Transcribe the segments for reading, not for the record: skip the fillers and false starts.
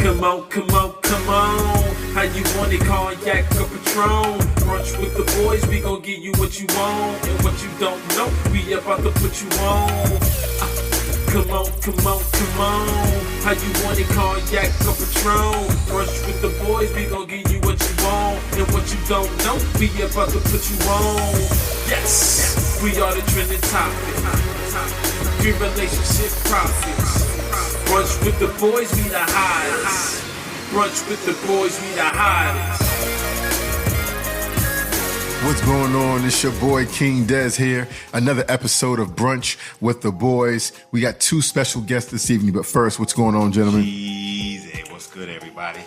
Come on, come on, come on. How you want it, cognac or Patron? Brunch with the boys, we gon' give you what you want. And what you don't know, we about to put you on. Come on, come on, come on. How you want it, cognac or Patron? Brunch with the boys, we gon' give you what you want. And what you don't know, we about to put you on. Yes, we are the trending topic. Good relationship profits. Brunch with the boys, we the hottest. Brunch with the boys, we the hottest. What's going on? It's your boy King Des here. Another episode of Brunch with the Boys. We got two special guests this evening, but first, what's going on, gentlemen? Easy. What's good, everybody?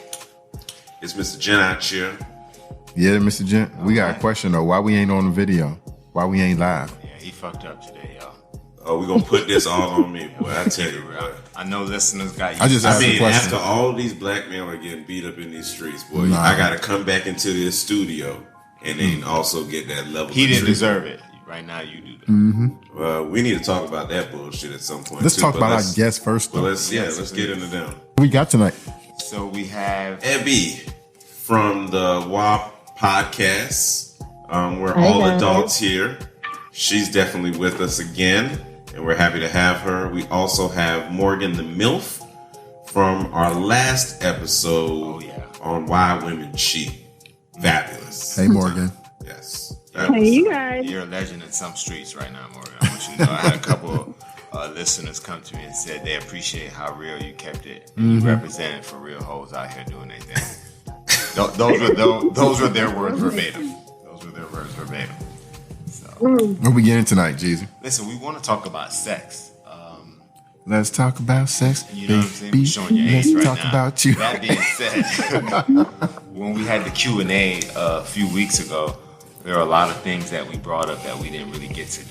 It's Mr. Gent out here. Yeah, Mr. Gent. We got a question though. Why we ain't on the video? Why we ain't live? Yeah, he fucked up today, y'all. Oh, we gonna put this all on me, boy. I tell you, bro. I know listeners got you. I just asked a question. After all these black men are getting beat up in these streets, boy, I gotta come back into this studio and then also get that level. He didn't deserve it. Right now, you do that. Mm-hmm. Well, we need to talk about that bullshit at some point. Let's talk about our guests first. Well, let's get into them. What we got tonight? So we have Ebby from the WAP podcast. We're all adults here. She's definitely with us again, and we're happy to have her. We also have Morgan the MILF from our last episode on Why Women Cheat. Fabulous. Hey, Morgan. Yes. Hey, you guys. You're a legend in some streets right now, Morgan. I want you to know. I had a couple of listeners come to me and said they appreciate how real you kept it. You represented for real hoes out here doing their thing. Those were their words verbatim. Those were their words verbatim. So, What we getting tonight, Jezzy? listen, we want to talk about sex. Let's talk about sex. You know what I'm saying? We're showing your age Let's right talk now. about you. That being said, when we had the Q&A a few weeks ago, there are a lot of things that we brought up that we didn't really get to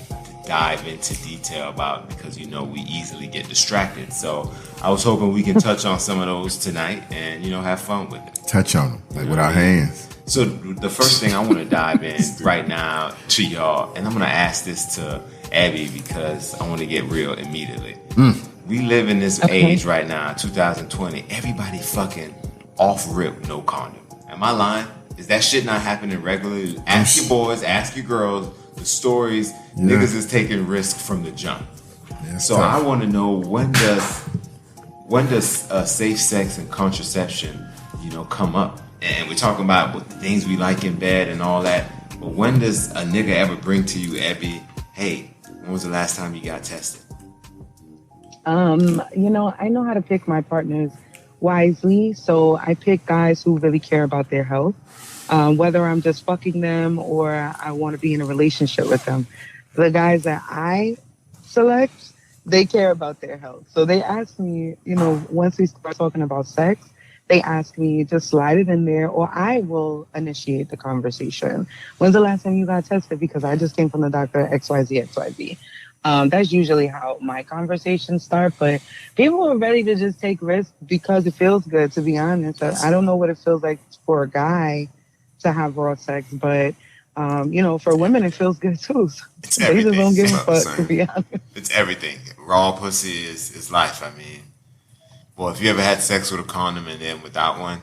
dive into detail about because, you know, we easily get distracted. So I was hoping we can touch on some of those tonight and, you know, have fun with it. Touch on them, like with our hands. So the first thing I want to dive in right now to y'all, and I'm going to ask this to Ebby because I want to get real immediately. We live in this age right now, 2020. Everybody fucking off rip, no condom. Am I lying? Is that shit not happening regularly? Ask your boys, ask your girls. The stories, niggas is taking risk from the jump. So tough. I want to know when does safe sex and contraception, you know, come up? And we're talking about what the things we like in bed and all that. But when does a nigga ever bring to you, Ebby, hey, when was the last time you got tested? You know, I know how to pick my partners wisely. So I pick guys who really care about their health, whether I'm just fucking them or I want to be in a relationship with them. The guys that I select, they care about their health. So they ask me, you know, once we start talking about sex, they ask me to slide it in there or I will initiate the conversation. When's the last time you got tested? Because I just came from the doctor, XYZ. That's usually how my conversations start, but people are ready to just take risks because it feels good, to be honest. I don't know what it feels like for a guy to have raw sex, but, you know, for women, it feels good too. So they just don't give a fuck, to be honest. It's everything. Raw pussy is life, I mean. Well, if you ever had sex with a condom and then without one,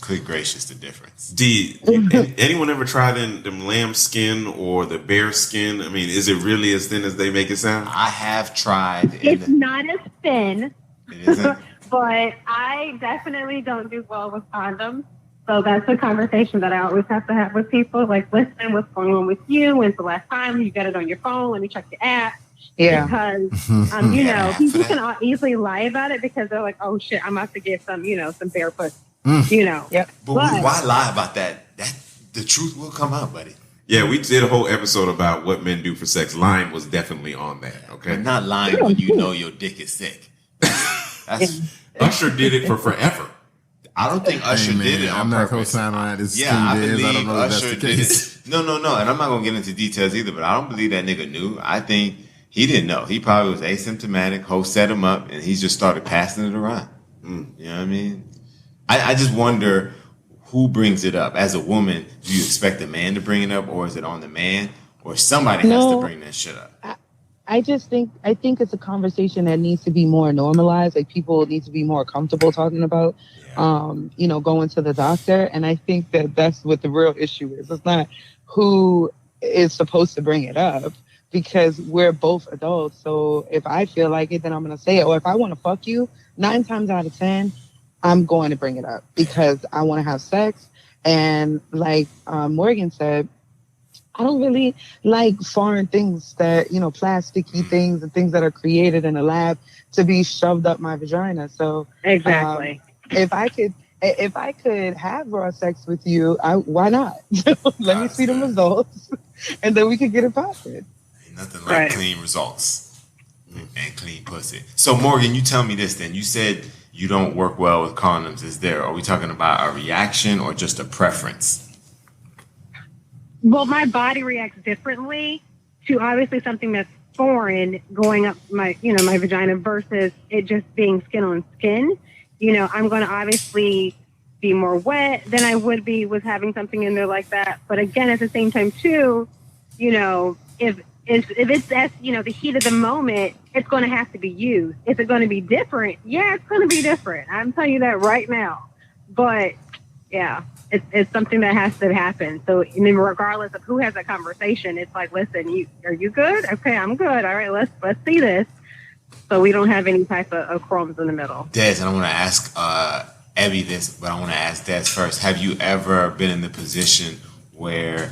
good gracious, the difference. Anyone ever tried them lamb skin or the bear skin? I mean, is it really as thin as they make it sound? I have tried. It's not as thin. It isn't? But I definitely don't do well with condoms. So that's a conversation that I always have to have with people. Like, listen, what's going on with you? When's the last time you got it on your phone? Let me check your app. Yeah. Because, you know, people can easily lie about it because they're like, oh, shit, I'm about to get some, you know, some bare pussy. You know. Yep. But why lie about that? The truth will come out, buddy. Yeah, we did a whole episode about what men do for sex. Lying was definitely on that, okay? But not lying when you know your dick is sick. Usher did it for forever. I don't think Usher did it on I'm not purpose. co-signing on that. It's I believe I don't know if Usher that's the did case. it. No. And I'm not going to get into details either, but I don't believe that nigga knew. I think he didn't know. He probably was asymptomatic. Host set him up, and he just started passing it around. You know what I mean? I just wonder who brings it up. As a woman, do you expect a man to bring it up, or is it on the man? Or somebody has to bring that shit up? I think it's a conversation that needs to be more normalized. Like people need to be more comfortable talking about, going to the doctor. And I think that that's what the real issue is. It's not who is supposed to bring it up because we're both adults. So if I feel like it, then I'm going to say it. Or if I want to fuck you, 9 times out of 10, I'm going to bring it up because I want to have sex. And like Morgan said, I don't really like foreign things that, plasticky things and things that are created in a lab to be shoved up my vagina. So exactly. If I could have raw sex with you, why not? Let me see the results and then we can get it popping. Ain't nothing like clean results and clean pussy. So Morgan, you tell me this then. You said you don't work well with condoms. Are we talking about a reaction or just a preference? Well, my body reacts differently to obviously something that's foreign going up my vagina versus it just being skin on skin. I'm going to obviously be more wet than I would be with having something in there like that. But again, at the same time, too, if it's that's, the heat of the moment, it's going to have to be used. Is it going to be different? Yeah, it's going to be different. I'm telling you that right now. But yeah. It's something that has to happen. So, regardless of who has that conversation, it's like, listen, are you good? Okay, I'm good. All right, let's see this. So we don't have any type of crumbs in the middle. Des, and I want to ask Ebby this, but I want to ask Des first. Have you ever been in the position where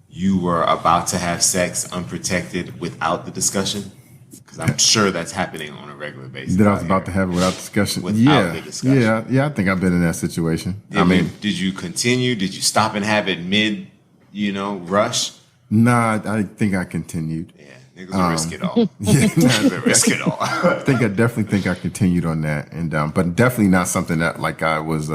you were about to have sex unprotected without the discussion? Because I'm sure that's happening on a regular basis. That I was about to have it without discussion. Without the discussion. Yeah. I think I've been in that situation. Did you continue? Did you stop and have it mid, rush? Nah, I think I continued. Yeah, niggas will risk it all. Yeah, risk it all. I definitely think I continued on that, and but definitely not something that like I was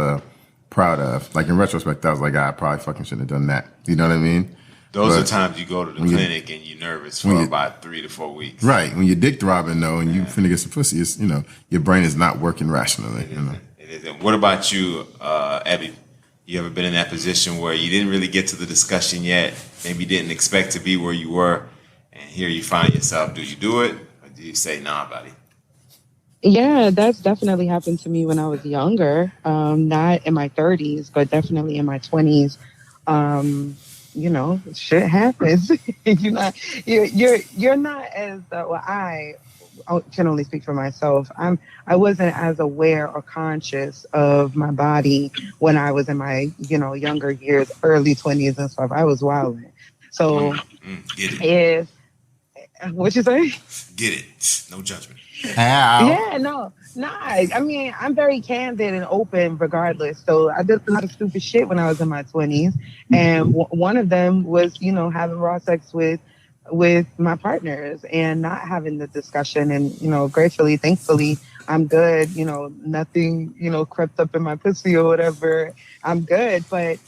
proud of. Like in retrospect, I was like, I probably fucking shouldn't have done that. You know what I mean? Those are times you go to the clinic and you're nervous for about 3 to 4 weeks. Right. When you're dick throbbing though and you finna get some pussy, it's, your brain is not working rationally. It isn't. What about you, Ebby? You ever been in that position where you didn't really get to the discussion yet? Maybe you didn't expect to be where you were, and here you find yourself. Do you do it, or do you say, nah, buddy? Yeah, that's definitely happened to me when I was younger. Not in my 30s, but definitely in my 20s. Shit happens. You're not as I can only speak for myself. I wasn't as aware or conscious of my body when I was in my younger years, early 20s and stuff. I was wilding. So get it. What you say? Get it. No judgment. How? Yeah, no. Nah, I mean, I'm very candid and open regardless. So I did a lot of stupid shit when I was in my 20s. And one of them was, having raw sex with my partners and not having the discussion. And, gratefully, thankfully, I'm good. Nothing, crept up in my pussy or whatever. I'm good. But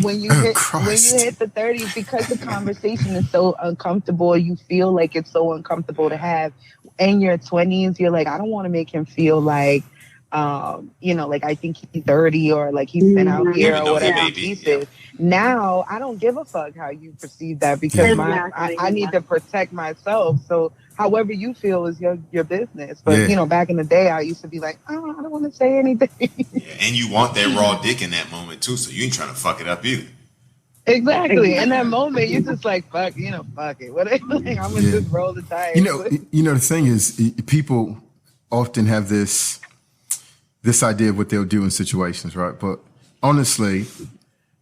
when you hit the 30s, because the conversation is so uncomfortable, you feel like it's so uncomfortable to have. In your 20s, you're like, I don't want to make him feel like, like I think he's dirty or like he's been out here or whatever pieces. Now, I don't give a fuck how you perceive that because I need to protect myself. So however you feel is your business. But, back in the day, I used to be like, oh, I don't want to say anything. And you want that raw dick in that moment, too, so you ain't trying to fuck it up either. Exactly. In that moment, you're just like, fuck it. Whatever. Like, I'm going to just roll the dice. The thing is, people often have this idea of what they'll do in situations, right? But honestly,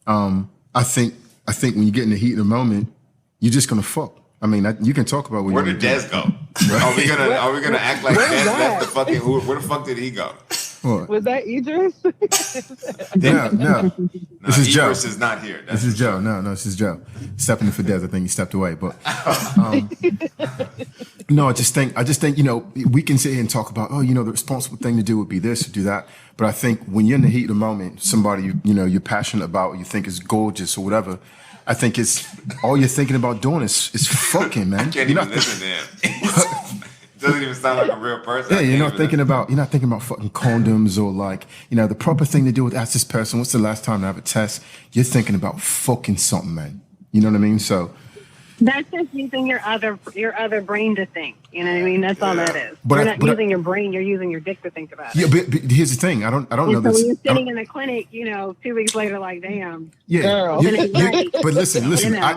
I think when you get in the heat of the moment, you're just going to fuck. I mean, you can talk about where did Des go? Are we gonna act like Des left the fucking? Where the fuck did he go? What? Was that Idris? No. This is Joe. Idris is not here. This is Joe. No, this is Joe. Stepping in for Des. I think he stepped away. But no, I just think we can sit here and talk about the responsible thing to do would be this or do that. But I think when you're in the heat of the moment, somebody you're passionate about, or you think is gorgeous or whatever. I think it's all you're thinking about doing is fucking, man. I can't even listen to him. It doesn't even sound like a real person. Yeah, you're not thinking about fucking condoms or like, the proper thing to do with ask this person, what's the last time to have a test? You're thinking about fucking something, man. You know what I mean? So That's just using your other brain to think. You know what I mean? That's all that is. But you're not using your brain. You're using your dick to think about it. Yeah, but here's the thing. I don't know so this. when you're sitting in the clinic, 2 weeks later, like, damn. Yeah. Girl. But listen.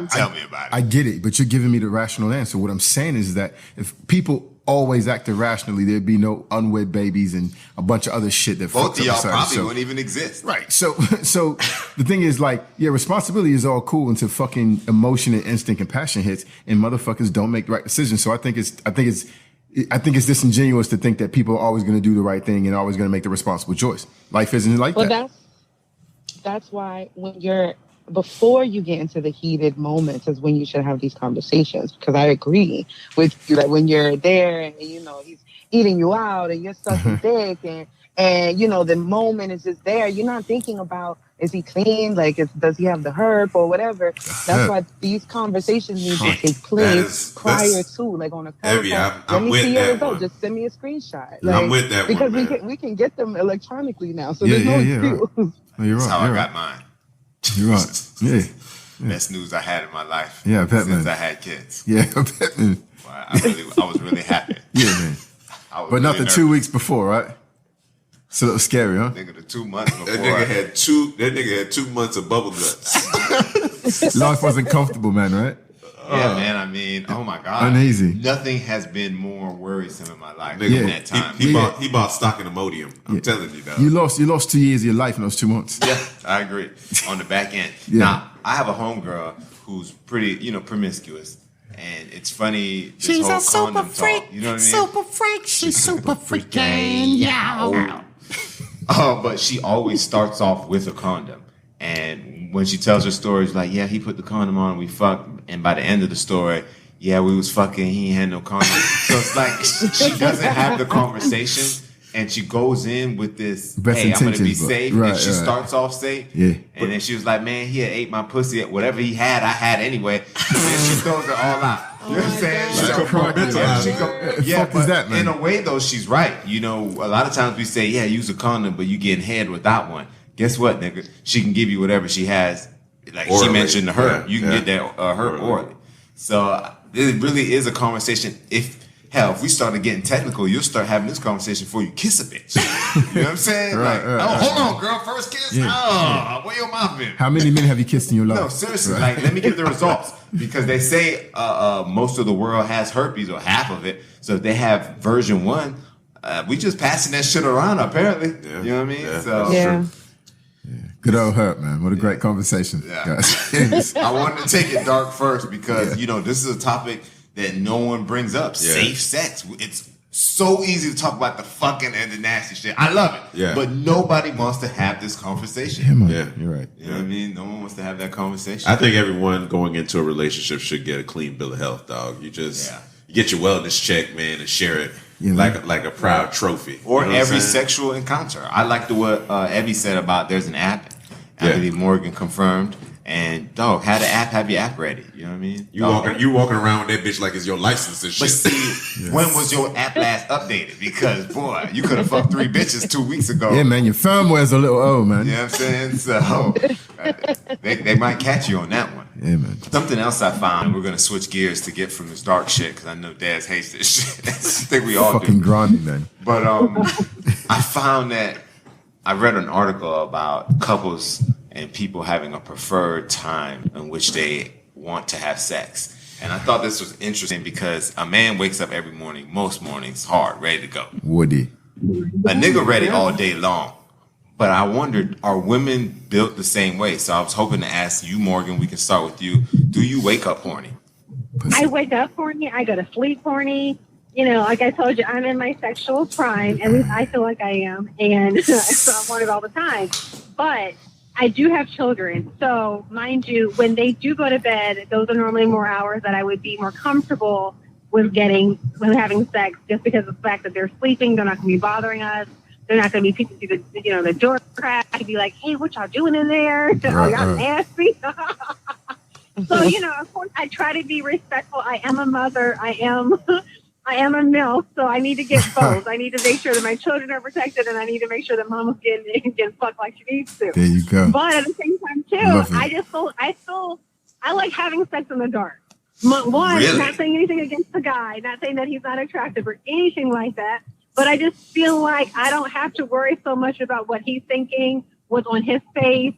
Tell me about it. I get it, but you're giving me the rational answer. What I'm saying is that if people always acted rationally, there'd be no unwed babies and a bunch of other shit that Both of y'all society. probably wouldn't even exist. Right. So the thing is, like, yeah, responsibility is all cool until fucking emotion and instinct and passion hits, and motherfuckers don't make the right decisions. So I think it's disingenuous to think that people are always going to do the right thing and always going to make the responsible choice. Life isn't like that. That's why before you get into the heated moments is when you should have these conversations, because I agree with you that when you're there and he's eating you out and you're sucking dick and the moment is just there, you're not thinking about, is he clean, does he have the herb or whatever. That's why these conversations need to take place prior to, like, on a phone call. Let me see your result. Just send me a screenshot. I'm with that because one, we can get them electronically now, so there's no excuse. Right. No, you're right. That's how I got mine. You're right. Yeah. Best news I had in my life. Yeah, I bet, since man. I had kids. Yeah, I bet, man. Well, I was really happy. Yeah, man. But not the 2 weeks before, right? So it was scary, huh? Nigga, the 2 months before. That nigga had 2 months of bubble guts. Life wasn't comfortable, man, right? Yeah, man. I mean, oh my God. Uneasy. Nothing has been more worrisome in my life than that time. He bought stock in Imodium. I'm telling you, dog. You lost 2 years of your life in those 2 months. Yeah, I agree. On the back end. Yeah. Now, I have a homegirl who's pretty, promiscuous. And it's funny. She's a super freak. You know what I mean? Super freak. She's super freaking. Yeah. But she always starts off with a condom. And when she tells her stories, like, yeah, he put the condom on, we fucked. And by the end of the story, yeah, we was fucking, he ain't had no condom. So it's like she doesn't have the conversation. And she goes in with this, Best hey, I'm going to be intentions, safe. right, and she starts off safe. Yeah. And then she was like, man, he had ate my pussy. Whatever he had, I had anyway. And then she throws it all out. You know what I'm saying? Fuck is that, man? In a way, though, she's right. A lot of times we say, yeah, use a condom, but you getting head without one. Guess what, nigga? She can give you whatever she has. Like orally. She mentioned the herb. Yeah, you can get that herb orally. So it really is a conversation. If we started getting technical, you'll start having this conversation before you kiss a bitch. You know what I'm saying? Hold on, girl, first kiss? Yeah. Where your mouth been? How many men have you kissed in your life? No, seriously, let me get the results. Because they say most of the world has herpes, or half of it. So if they have version 1, we just passing that shit around, apparently. Yeah. You know what I mean? Yeah, so Yeah. Good old herp, man. What a great conversation. Yeah. I wanted to take it dark first because, this is a topic that no one brings up. Yeah. Safe sex. It's so easy to talk about the fucking and the nasty shit. I love it. Yeah. But nobody wants to have this conversation. Yeah, man. Yeah, you're right. You know what I mean? No one wants to have that conversation. I think everyone going into a relationship should get a clean bill of health, dog. You just you get your wellness check, man, and share it like a proud trophy. Or every sexual encounter. I like what Ebby said about there's an app. I believe Morgan confirmed. And dog, have the app, have your app ready. You know what I mean? You walking around with that bitch like it's your license and shit. But see, when was your app last updated? Because boy, you could have fucked 3 bitches 2 weeks ago. Yeah, man, your firmware's a little old, man. You know what I'm saying? So they might catch you on that one. Yeah, man. Something else I found, we're gonna switch gears to get from this dark shit because I know Daz hates this shit. I think we all fucking do. grimy, man. But I found that I read an article about couples and people having a preferred time in which they want to have sex. And I thought this was interesting because a man wakes up every morning, most mornings, hard, ready to go. Woody. A nigga ready all day long. But I wondered, are women built the same way? So I was hoping to ask you, Morgan, we can start with you. Do you wake up horny? I wake up horny. I go to sleep horny. Like I told you, I'm in my sexual prime. At least I feel like I am. And so I want it all the time. But I do have children. So, mind you, when they do go to bed, those are normally more hours that I would be more comfortable with having sex, just because of the fact that they're sleeping. They're not going to be bothering us. They're not going to be people through the door crack and be like, hey, what y'all doing in there? Y'all nasty. So, of course, I try to be respectful. I am a mother. I am a MILF, so I need to get both. I need to make sure that my children are protected, and I need to make sure that mama's getting fucked like she needs to. There you go. But at the same time, too, I like having sex in the dark. One, Really? not saying anything against the guy, not saying that he's not attractive or anything like that, but I just feel like I don't have to worry so much about what he's thinking, what's on his face.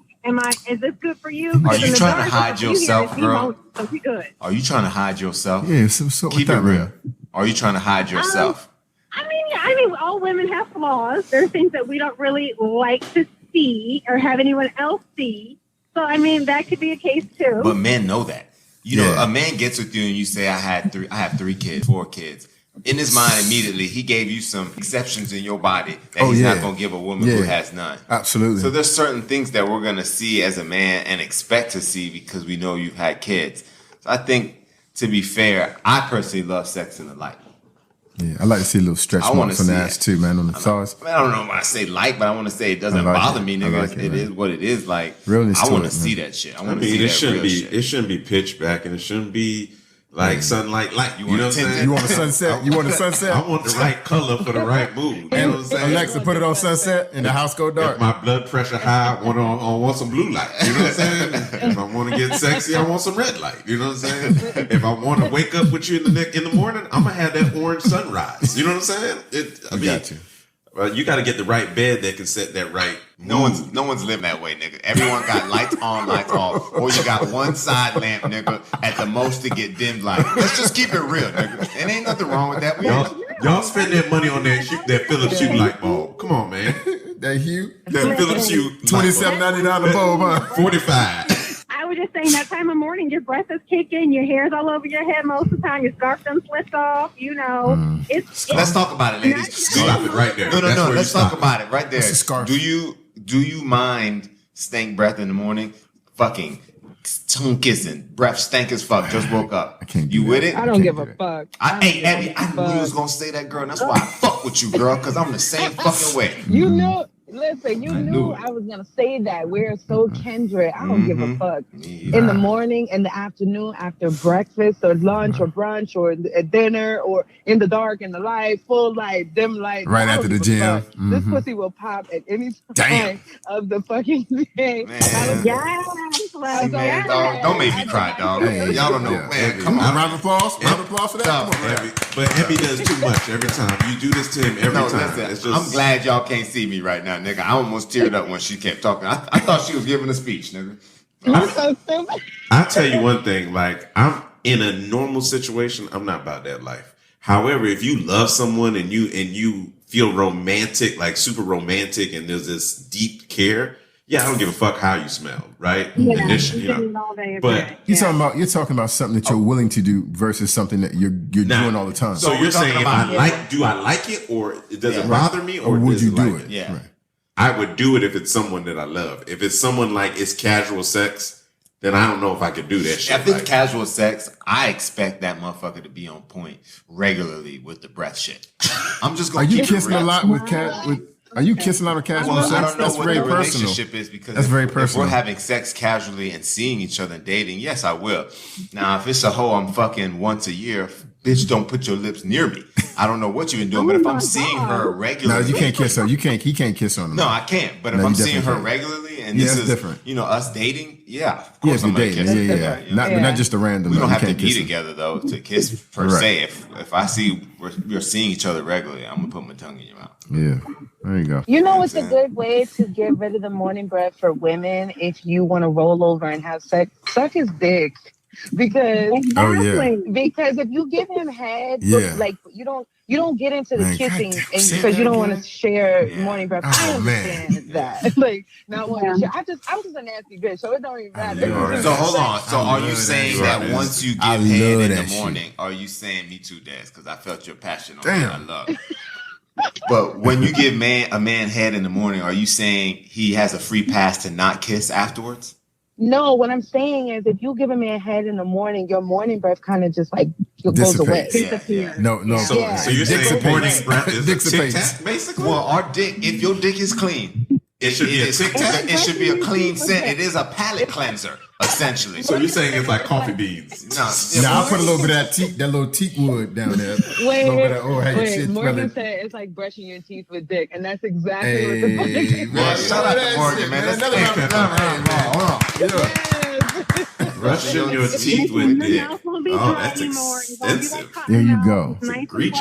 Is this good for you? Are you trying to hide yourself, girl? So we good. Are you trying to hide yourself? Yeah, so Keep it real. Are you trying to hide yourself? I mean, all women have flaws. There are things that we don't really like to see or have anyone else see. So, I mean, that could be a case too. But men know that. You know, a man gets with you and you say, I have 3 kids, 4 kids. In his mind, immediately, he gave you some exceptions in your body that he's not going to give a woman who has none. Absolutely. So there's certain things that we're going to see as a man and expect to see because we know you've had kids. So I think, to be fair, I personally love sex in the light. Yeah, I like to see a little stretch marks on the ass too, man, on the thighs. I don't know when I say like, but I want to say it doesn't bother me, nigga. It is what it is. Like, realness I want to it, see man. that shit. It shouldn't be pitch black, and it shouldn't be like sunlight light. You know what I'm saying? You want a sunset? You want a sunset? I want the right color for the right mood. You know what I'm saying? Alexa, put it on sunset and the house go dark. If my blood pressure high, I want some blue light. You know what I'm saying? If I want to get sexy, I want some red light. You know what I'm saying? If I want to wake up with you in the morning, I'm gonna have that orange sunrise. You know what I'm saying? Got you. You got to get the right bed that can set that right. No one's living that way, nigga. Everyone got lights on, lights off, or you got one side lamp, nigga, at the most to get dim light. Let's just keep it real, nigga. It ain't nothing wrong with that. Y'all spend that money on that Philips Hue light bulb. Come on, man. That Hue? That Philips Hue $27.99 a bulb, huh? 45. I was just saying that time of morning, your breath is kicking, your hair's all over your head most of the time, your scarf done slipped off, you know. Let's talk about it, ladies. Stop it right there. No. Let's talk about it right there. It's a scarf. Do you mind stank breath in the morning? Fucking tongue kissing, breath stank as fuck. Just woke up. I can't do you that. with it? I don't give a fuck. Hey, Ebby, I knew you was gonna say that, girl. And that's why I fuck with you, girl, because I'm the same fucking way. You know, listen, you knew knew it. I was going to say that. We're so kindred. I don't give a fuck. In the morning, in the afternoon, after breakfast or lunch or brunch or at dinner or in the dark, in the light, full light, dim light. Right I after don't the give a gym. fuck. This pussy will pop at any Damn. time of the fucking day. Man. Yes, Dog, don't make me cry, dog. Hey, Y'all don't know. yeah. Man, come on. Round of applause. Round of applause for that. Come on, man. But Ebby does too much every time. You do this to him every time. Listen, It's I'm glad y'all can't see me right now, nigga. I almost teared up when she kept talking. I thought she was giving a speech, nigga. You're so stupid. I'll tell you one thing, like I'm in a normal situation, I'm not about that life. However, if you love someone and you feel romantic, like super romantic, and there's this deep care, yeah, I don't give a fuck how you smell, right? Yeah, Initially, but You're talking about something that you're willing to do versus something that you're doing all the time. So you're saying if do I like it, or does it bother me, or would does you it do like it? Yeah. Right. I would do it if it's someone that I love. If it's someone like it's casual sex, then I don't know if I could do that shit. If it's like, casual sex, I expect that motherfucker to be on point regularly with the breath shit. I'm just Are gonna you keep it kissing a real. lot with Are you kissing a lot of casual Well, sex? I don't know That's what very the personal. relationship is because That's very if personal. we're having sex casually and seeing each other and dating, yes, I will. Now, if it's a hoe I'm fucking once a year, bitch, don't put your lips near me. I don't know what you've been doing, but if I'm seeing her No, regularly, you can't kiss her. He can't kiss her on the No, mouth. I can't. But No, if I'm you seeing her definitely can't. regularly and Yeah, this that's is different. us dating, yeah, of Yeah, course if I'm you're gonna dating, kiss her. yeah. You know? Not just a random. We don't you have to can't be kiss her. together though to kiss per Right. se. If I see we're seeing each other regularly, I'm gonna put my tongue in your mouth. Yeah, there you go. You know what's a good way to get rid of the morning breath for women if you want to roll over and have sex? Suck his dick. Because Oh yeah, because if you give him head, Yeah. like you don't get into the Man, kissing goddamn, and say because you that don't want again. to share Yeah. morning breath. Oh, I understand that. Like not want to share. I'm just a nasty bitch, so it don't even matter. love So hold on. So I are love you that saying shit. that once you I give head love in the that shit. morning, are you saying me too, Daz? Because I felt your passion on Damn. that. I love. But when you give a man head in the morning, are you saying he has a free pass to not kiss afterwards? No, what I'm saying is if you give a man head in the morning, your morning breath kind of just like goes away. Dissipates. Yeah. No. So, Yeah. so you're saying Dissipates. morning breath is a Dissipates. tic-tac, basically? Well, our dick, if your dick is clean, it should be a tic-tac? It should be a clean scent. It is a palate cleanser, essentially. So you're saying it's like coffee beans? Now I put a little bit of that little teak wood down there. Wait, A little bit of, how your shit Morgan smelling. said it's like brushing your teeth with dick, and that's exactly what the fuck it Hey, is. man, Shout out to Morgan, man. Another round of applause. Hold on. Yeah. Brushing your teeth with dick. Mouthful gonna be dry that's anymore. It's gonna be like expensive. cotton There you mouth. go. It's nice and Egregious.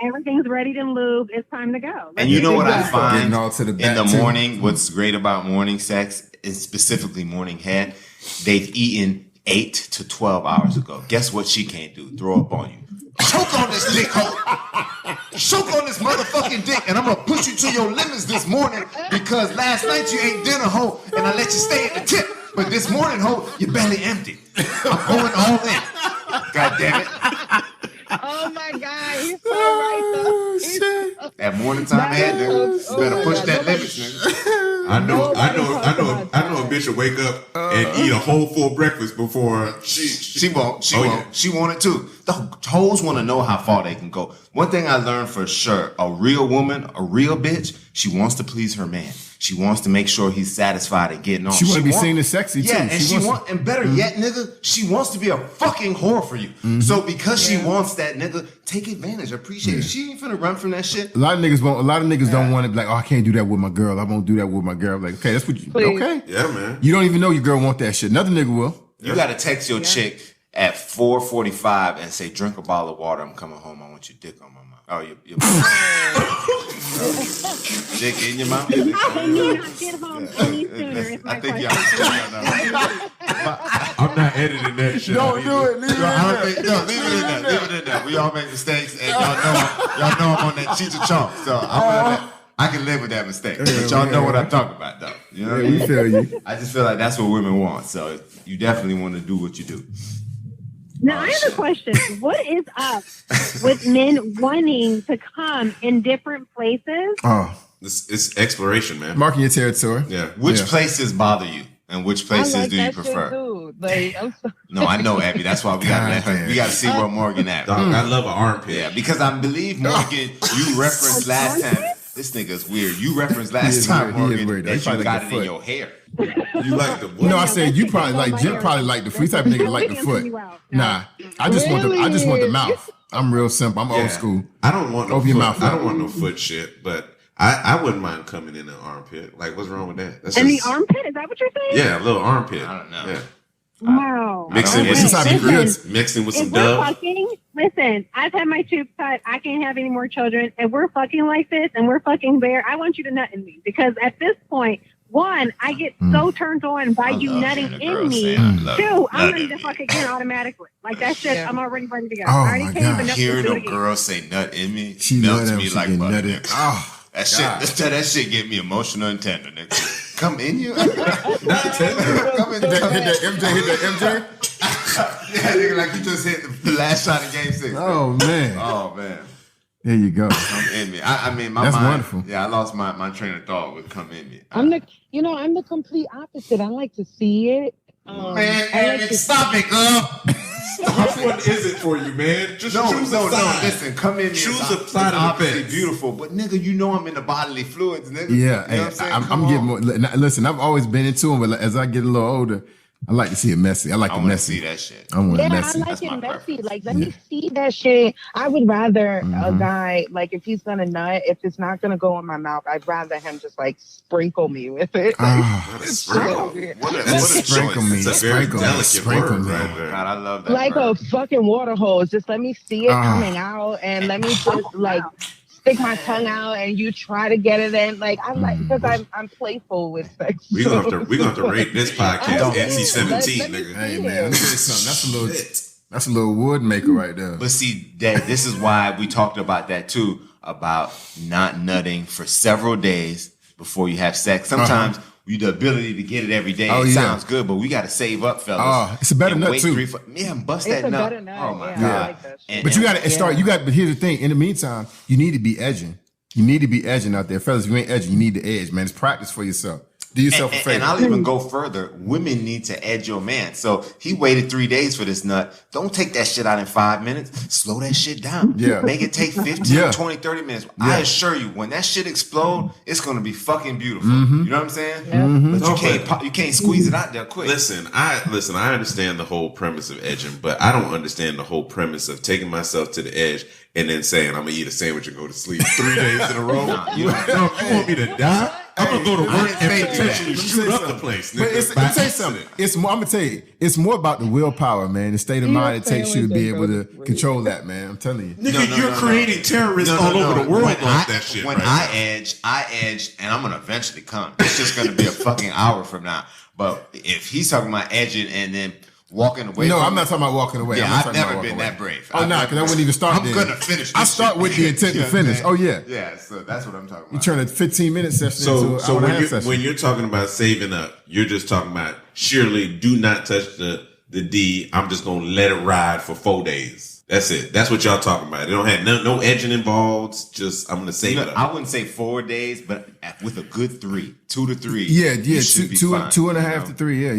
wet. Everything's ready to lube. It's time to go. And you know what I Getting find all to the in back, the too. morning? What's great about morning sex, is specifically morning head, they've eaten 8 to 12 hours ago. Guess what she can't do? Throw up on you. Choke on this dick, hoe. Choke on this motherfucking dick, and I'm gonna push you to your limits this morning because last night you ate dinner, hoe, and I let you stay at the tip. But this morning, hoe, your belly empty. I'm going all in. God damn it. Oh my God, he's so right though. At morning time, head, nigga. You better push that limits, nigga. I know a bitch will wake up and eat a whole full breakfast before She won't. She Oh, won't. yeah. She want it too. The hoes want to know how far they can go. One thing I learned for sure: a real woman, a real bitch, she wants to please her man. She wants to make sure he's satisfied and getting off. She want to be seen as sexy too. Yeah, and she wants want, and better yet, nigga, she wants to be a fucking whore for you. So because she wants that, nigga, take advantage, appreciate it. She ain't finna run from that shit. A lot of niggas won't. A lot of niggas don't want to be like, oh, I can't do that with my girl. I won't do that with my girl. Like, okay, that's what you. Please. Okay, Yeah, man. you don't even know your girl want that shit. Another nigga will. You gotta text your chick at 4:45 and say, drink a bottle of water. I'm coming home. I want your dick on my mouth. Oh, your dick in your mouth. Can you not get home any sooner? Is my I think question. I'm not editing that shit. Don't do it. Leave it in there. Leave it in there. We all make mistakes, and y'all know I'm on that cheech and chomp. So I can live with that mistake. But y'all know what I'm talking about, though. You know what I mean? We feel you. I just feel like that's what women want. So you definitely want to do what you do. Now, I have a question. What is up with men wanting to come in different places? Oh, It's exploration, man. marking your territory. Yeah. Which Yeah. places bother you, and which places I like do you that prefer? shit too. Like, I'm so- No, I know, Abby. That's why we gotta let her. We gotta see where Morgan at. Dog, I love an armpit. Yeah, because I believe Morgan, you referenced last time. This nigga's weird. You referenced He last is time, weird. He is Morgan, weird. He that you probably got like it the in foot. your hair. You like the You know, I Yeah, said that's you because probably all like my Jim hair probably is- like the foot. You that's type of nigga what like the cancels foot. you out. Nah, I just want the mouth. I'm real simple. I'm old school. I don't want no Open your foot. mouth I up. don't want no foot shit, but I wouldn't mind coming in an armpit. Like, what's wrong with that? That's In the just- armpit? Is that what you're saying? Yeah, a little armpit. I don't know. Yeah. Wow. Mixing This with is how some he secrets, feels. mixing with some If we're dove. fucking, listen, I've had my tubes cut. I can't have any more children. If we're fucking like this and we're fucking there, I want you to nut in me. Because at this point, one, I get so turned on by you love nutting hearing a girl in me. say, I love Two, I'm nutting ready to me. fuck again automatically. Like that shit, Yeah. I'm already ready to go. Oh, I already my came, God. but nothing Hearing to do a again. girl say nut in me She melts nut me out, like she get butter. nutted. nigga. Oh, That shit get me emotional and tender, nigga. Come in you. Not tender. Come in. hit that MJ. Hit that MJ. Yeah, nigga, like you just hit the last shot of game 6. Oh man. Oh man. There you go. Come in me. I mean, my That's mind. wonderful. Yeah, I lost my train of thought with come in me. I'm the complete opposite. I like to see it. Man, I like Eric, to stop it, girl. Which one is it for you, man? Just choose a No. side. Listen, come in me. Choose It's a side of the obviously fence. beautiful, but nigga, you know I'm in the bodily fluids, nigga. Yeah, You know hey, what I'm saying? I'm Come getting on. more. Listen, I've always been into them, but as I get a little older, I like to see it messy. I like I the want to messy. see that shit. I want it Yeah, messy. I like That's it my messy. preference. Like, let me see that shit. I would rather a Mm-hmm. guy, like, if he's gonna nut, if it's not gonna go in my mouth, I'd rather him just like sprinkle me with it. Ah, What a sprinkle. What a sprinkle choice. me. It's a very Sprinkle me. delicate Sprinkle word me. right there. God, I love that. Like word. a fucking water hose. Just let me see it Ah. coming out, and let me just like stick my tongue out, and you try to get it in. Like I like because I'm playful with sex. We're gonna have to rate this podcast Don't. NC-17, Let me nigga. Hey man, let me tell you something. That's a little wood maker right there. But see, that this is why we talked about that too, about not nutting for several days before you have sex. Sometimes you the ability to get it every day. Oh, It yeah. sounds good, but we got to save up, fellas. Oh, it's a better and nut, wait too. Yeah, and bust It's that a nut. better nut, Oh my yeah, I god! like that shit. And- But you got to Yeah. start. But here's the thing. In the meantime, you need to be edging. You need to be edging out there, fellas. If you ain't edging, you need to edge, man. It's practice for yourself. Do yourself a favor. And I'll even go further. Women need to edge your man. So he waited 3 days for this nut. Don't take that shit out in 5 minutes. Slow that shit down. Yeah. Make it take 15, Yeah. 20, 30 minutes. Yeah. I assure you, when that shit explode, it's going to be fucking beautiful. You know what I'm saying? But you can't squeeze it out there quick. Listen, I understand the whole premise of edging, but I don't understand the whole premise of taking myself to the edge and then saying I'm gonna eat a sandwich and go to sleep 3 days in a row. Nah, you want me to die? I'm gonna go to work and Hey, potentially let me shoot say up the something. place. But nigga, it's, by let me tell you accident. something. It's more. I'm gonna tell you. It's more about the willpower, man. The state of mind it takes you to be able to control that, man. I'm telling you. Nigga, you're creating terrorists all over the world off that shit. When right I edge, and I'm gonna eventually come. It's just gonna be a fucking hour from now. But if he's talking about edging and then walking away, No, from I'm not it, talking about walking away. Yeah, I'm not I've talking about never walking been away. that brave. Oh, no, because I wouldn't even start I'm there. gonna finish. I this start shit. with the intent You to know what I'm finish. saying? Oh, yeah. Yeah, so that's what I'm talking You about. turn a 15-minute session into an So hour and a half session. when you're talking about saving up, you're just talking about surely do not touch the D. I'm just gonna let it ride for 4 days. That's it. That's what y'all talking about. They don't have no edging involved. Just I'm gonna save it up. I wouldn't say 4 days, but with a good 2 to 3. Yeah, you should be fine, two and a you half know? to 3. Yeah,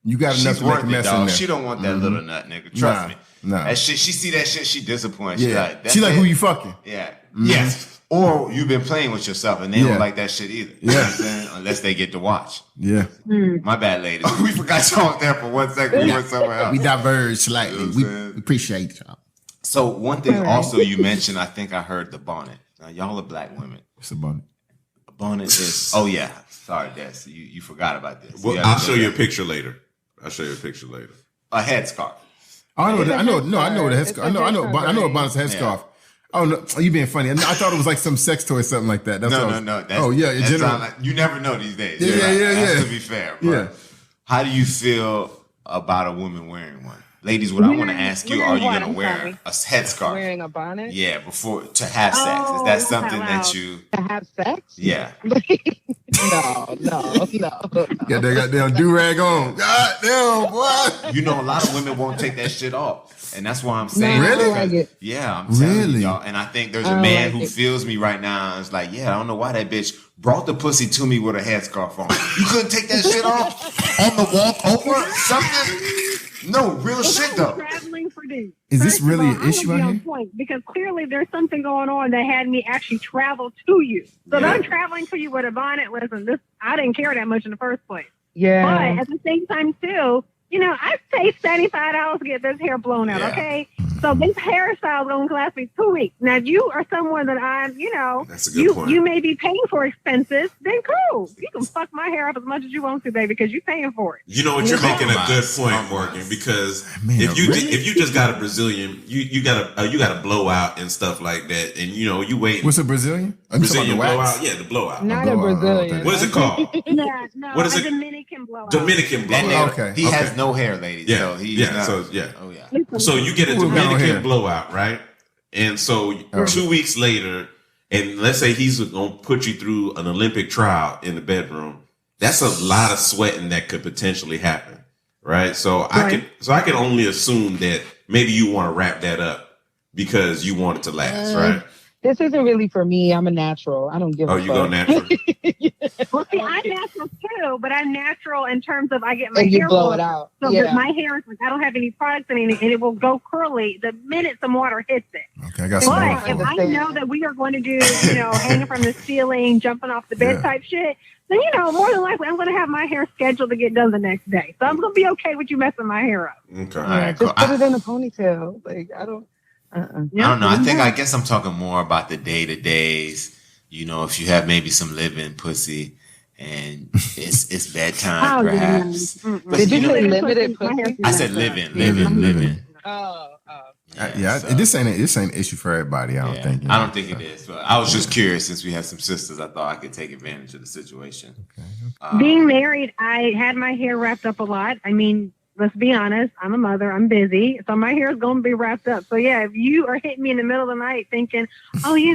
you got enough She's to make a worth it, mess in dog. there. She don't want that little nut, nigga. Trust me. Nah. That shit, she see that shit, she disappointed. She Yeah, like, that's she like it. who you fucking. Yeah. Yes. Or you've been playing with yourself and they Yeah. don't like that shit either. You know Yeah. what I'm saying? Unless they get to watch. Yeah, My bad, ladies. We forgot y'all was there for 1 second. We went somewhere else. we diverged slightly. You know what We I'm saying? appreciate y'all. So one thing also you mentioned, I think I heard the bonnet. Now y'all are black women. What's the bonnet? A bonnet is oh yeah. Sorry, Des. You forgot about this. Well, You I'll haven't show done you a that. picture later. I'll show you a picture later. A headscarf. Oh, I know. I know the It's headscarf. a I know headscarf, a right? bonet's a headscarf. Oh no, you being funny. I thought it was like some sex toy or something like that. That's what I was- No. Oh yeah, in that general. sound like, you never know these days. Yeah, You're right. yeah. That's to be fair. But Yeah. how do you feel about a woman wearing one? Ladies, what I want to ask you, are you Wearing going to what? I'm wear a headscarf? Wearing a bonnet Yeah, before to have sex. Is Oh, that not something that that loud. you to have sex? Yeah. No. Got that goddamn do rag on. God damn, boy. You know, a lot of women won't take that shit off. And that's why I'm saying No, I don't Really? like it. yeah, I'm telling Really? you, y'all. And I think there's I a don't man like who it. feels me right now and is like, yeah, I don't know why that bitch brought the pussy to me with a headscarf on. You couldn't take that shit off on the walk over? Something? No, real If shit I was though. traveling for this. Is this First of really all, an I'm issue gonna be out on here? point because clearly there's something going on that had me actually travel to you. So if Yeah. I'm traveling to you with a bonnet. Listen, I didn't care that much in the first place. Yeah. But at the same time, too, I paid $75 to get this hair blown out. Yeah. Okay, so this hairstyle is going to last me 2 weeks. Now, if you are someone that I'm, That's a good point. you may be paying for expenses. Then cool, you can fuck my hair up as much as you want to, baby, because you're paying for it. You know what? You're making a good point, Compromise. Morgan. Because Man, if you really? if you just got a Brazilian, you got a blowout and stuff like that, and you wait. What's a Brazilian? I'm Brazilian talking about the wax. blowout? Yeah, the blowout. Not blowout, a Brazilian. What is it called? Yeah, no, What is a it? Dominican blowout. Dominican That blowout. nigga, Okay, he okay. has no hair, ladies. Yeah, So he's yeah, not. so, yeah. Oh yeah. Listen, So you get a Who got on Dominican here? blowout, right? And so 2 weeks later, and let's say he's going to put you through an Olympic trial in the bedroom. That's a lot of sweating that could potentially happen, right? So I can only assume that maybe you want to wrap that up because you want it to last, right? This isn't really for me. I'm a natural. I don't give a Oh, fuck. you go natural. Well, see, I'm natural too, but I'm natural in terms of I get my And you hair blow blown. it out. So Yeah. that my hair is like, I don't have any products in it, and it will go curly the minute some water hits it. Okay, I got some But more if for I know that we are going to do, hanging from the ceiling, jumping off the bed Yeah. type shit, then more than likely I'm going to have my hair scheduled to get done the next day. So I'm going to be okay with you messing my hair up. Okay. All right, Just cool. put it in a ponytail. Like, I don't. I don't know. I guess I'm talking more about the day to days. If you have maybe some living pussy and it's bedtime, Oh, yeah. perhaps. Mm-mm. But Did you know, say limited My hair's pussy? I said living. Oh. Yeah, this ain't an issue for everybody. I don't think. I don't think it is. But I was just curious since we have some sisters. I thought I could take advantage of the situation. Being married, I had my hair wrapped up a lot. I mean, let's be honest. I'm a mother. I'm busy. So my hair is going to be wrapped up. So, yeah, if you are hitting me in the middle of the night thinking, I'm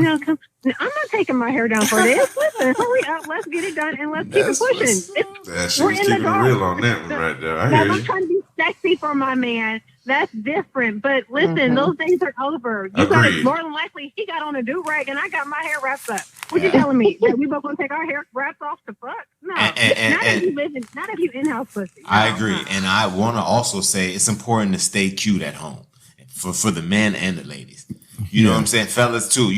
not taking my hair down for this. Listen, hurry up. Let's get it done and let's keep it pushing. She We're was in the keeping it dark. real on that one right there. I Now, hear I'm you. trying to be sexy for my man. That's different. But listen, those days are over. You guys, Agreed. more than likely, he got on a do-rag and I got my hair wrapped up. What you telling me? That we both going to take our hair wrapped off to fuck? No. Not if you in-house pussy. I No. agree. And I want to also say it's important to stay cute at home for the men and the ladies. You know what I'm saying? Fellas, too.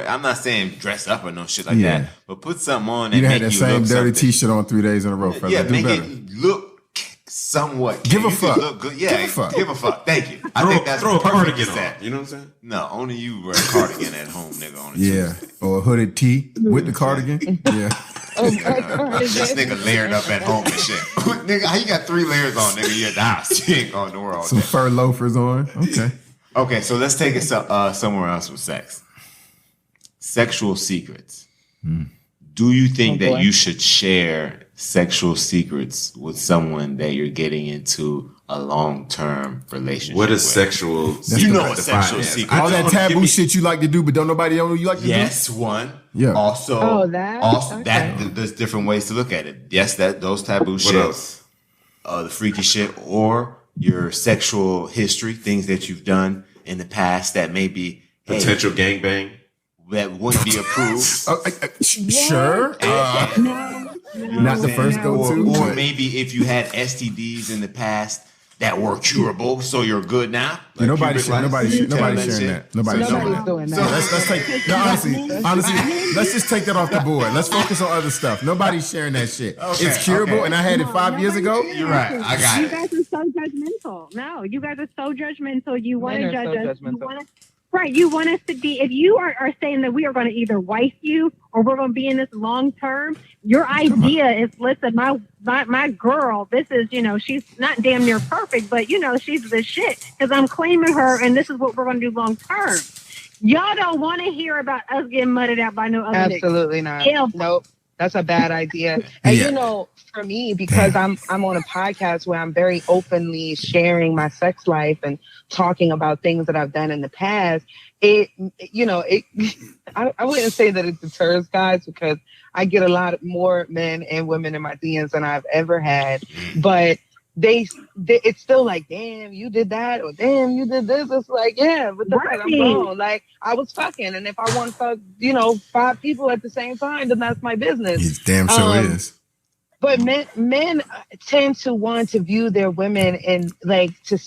I'm not saying dress up or no shit like Yeah. that, but put something on You that done make had that you same look dirty something. T-shirt on 3 days in a row, fella. Yeah, Do make better. it look somewhat. Give a You can fuck. Look good. Yeah, Give a fuck. Give a fuck. Thank you. I think that's throw a perfect cardigan to on. say. You know what I'm saying? No, only you wear a cardigan at home, nigga. On a Yeah, Tuesday. or a hooded tee with the cardigan. Yeah, This nigga layered up at home and shit. Nigga, how you got 3 layers on, nigga? You're at the house. You ain't going nowhere all day. Some fur loafers on. Okay. Okay, so let's take it somewhere else with sex. Sexual secrets. Do you think that you should share sexual secrets with someone that you're getting into a long-term relationship What is with? sexual? You know what sexual secret. All that taboo shit you like to do, but don't nobody know you like to do. Yes, one. Yeah. Also, that? Also, Okay. there's different ways to look at it. Yes, those taboo What shit. else? The freaky shit, or your sexual history, things that you've done in the past that may be Potential gangbang. that wouldn't be approved. Sure. Not the first go-to. Or maybe if you had STDs in the past that were curable, so you're good now. Yeah, nobody's sharing that. Nobody's sharing that. Nobody's doing that. Let's take. No, honestly, let's just take that off the board. Let's focus on other stuff. Nobody's sharing that shit. It's curable, and I had it 5 years ago. You're right. I got You it. guys are so judgmental. No, you guys are so judgmental. You want Men to are judge so us. You judgmental. wanna, right. You want us to be, if you are saying that we are going to either wife you or we're going to be in this long term, your idea is, listen, my girl, this is, she's not damn near perfect, but, she's the shit because I'm claiming her and this is what we're going to do long term. Y'all don't want to hear about us getting mudded out by no other niggas. Absolutely not. Hell. Nope. That's a bad idea. And Yeah. For me, because I'm on a podcast where I'm very openly sharing my sex life and talking about things that I've done in the past, I wouldn't say that it deters guys because I get a lot more men and women in my DMs than I've ever had, but it's still like, damn, you did that, or damn, you did this. It's like, yeah, but the fuck, I'm grown. Like, I was fucking, and if I want to fuck, 5 people at the same time, then that's my business. It's damn sure is. But men tend to want to view their women and like to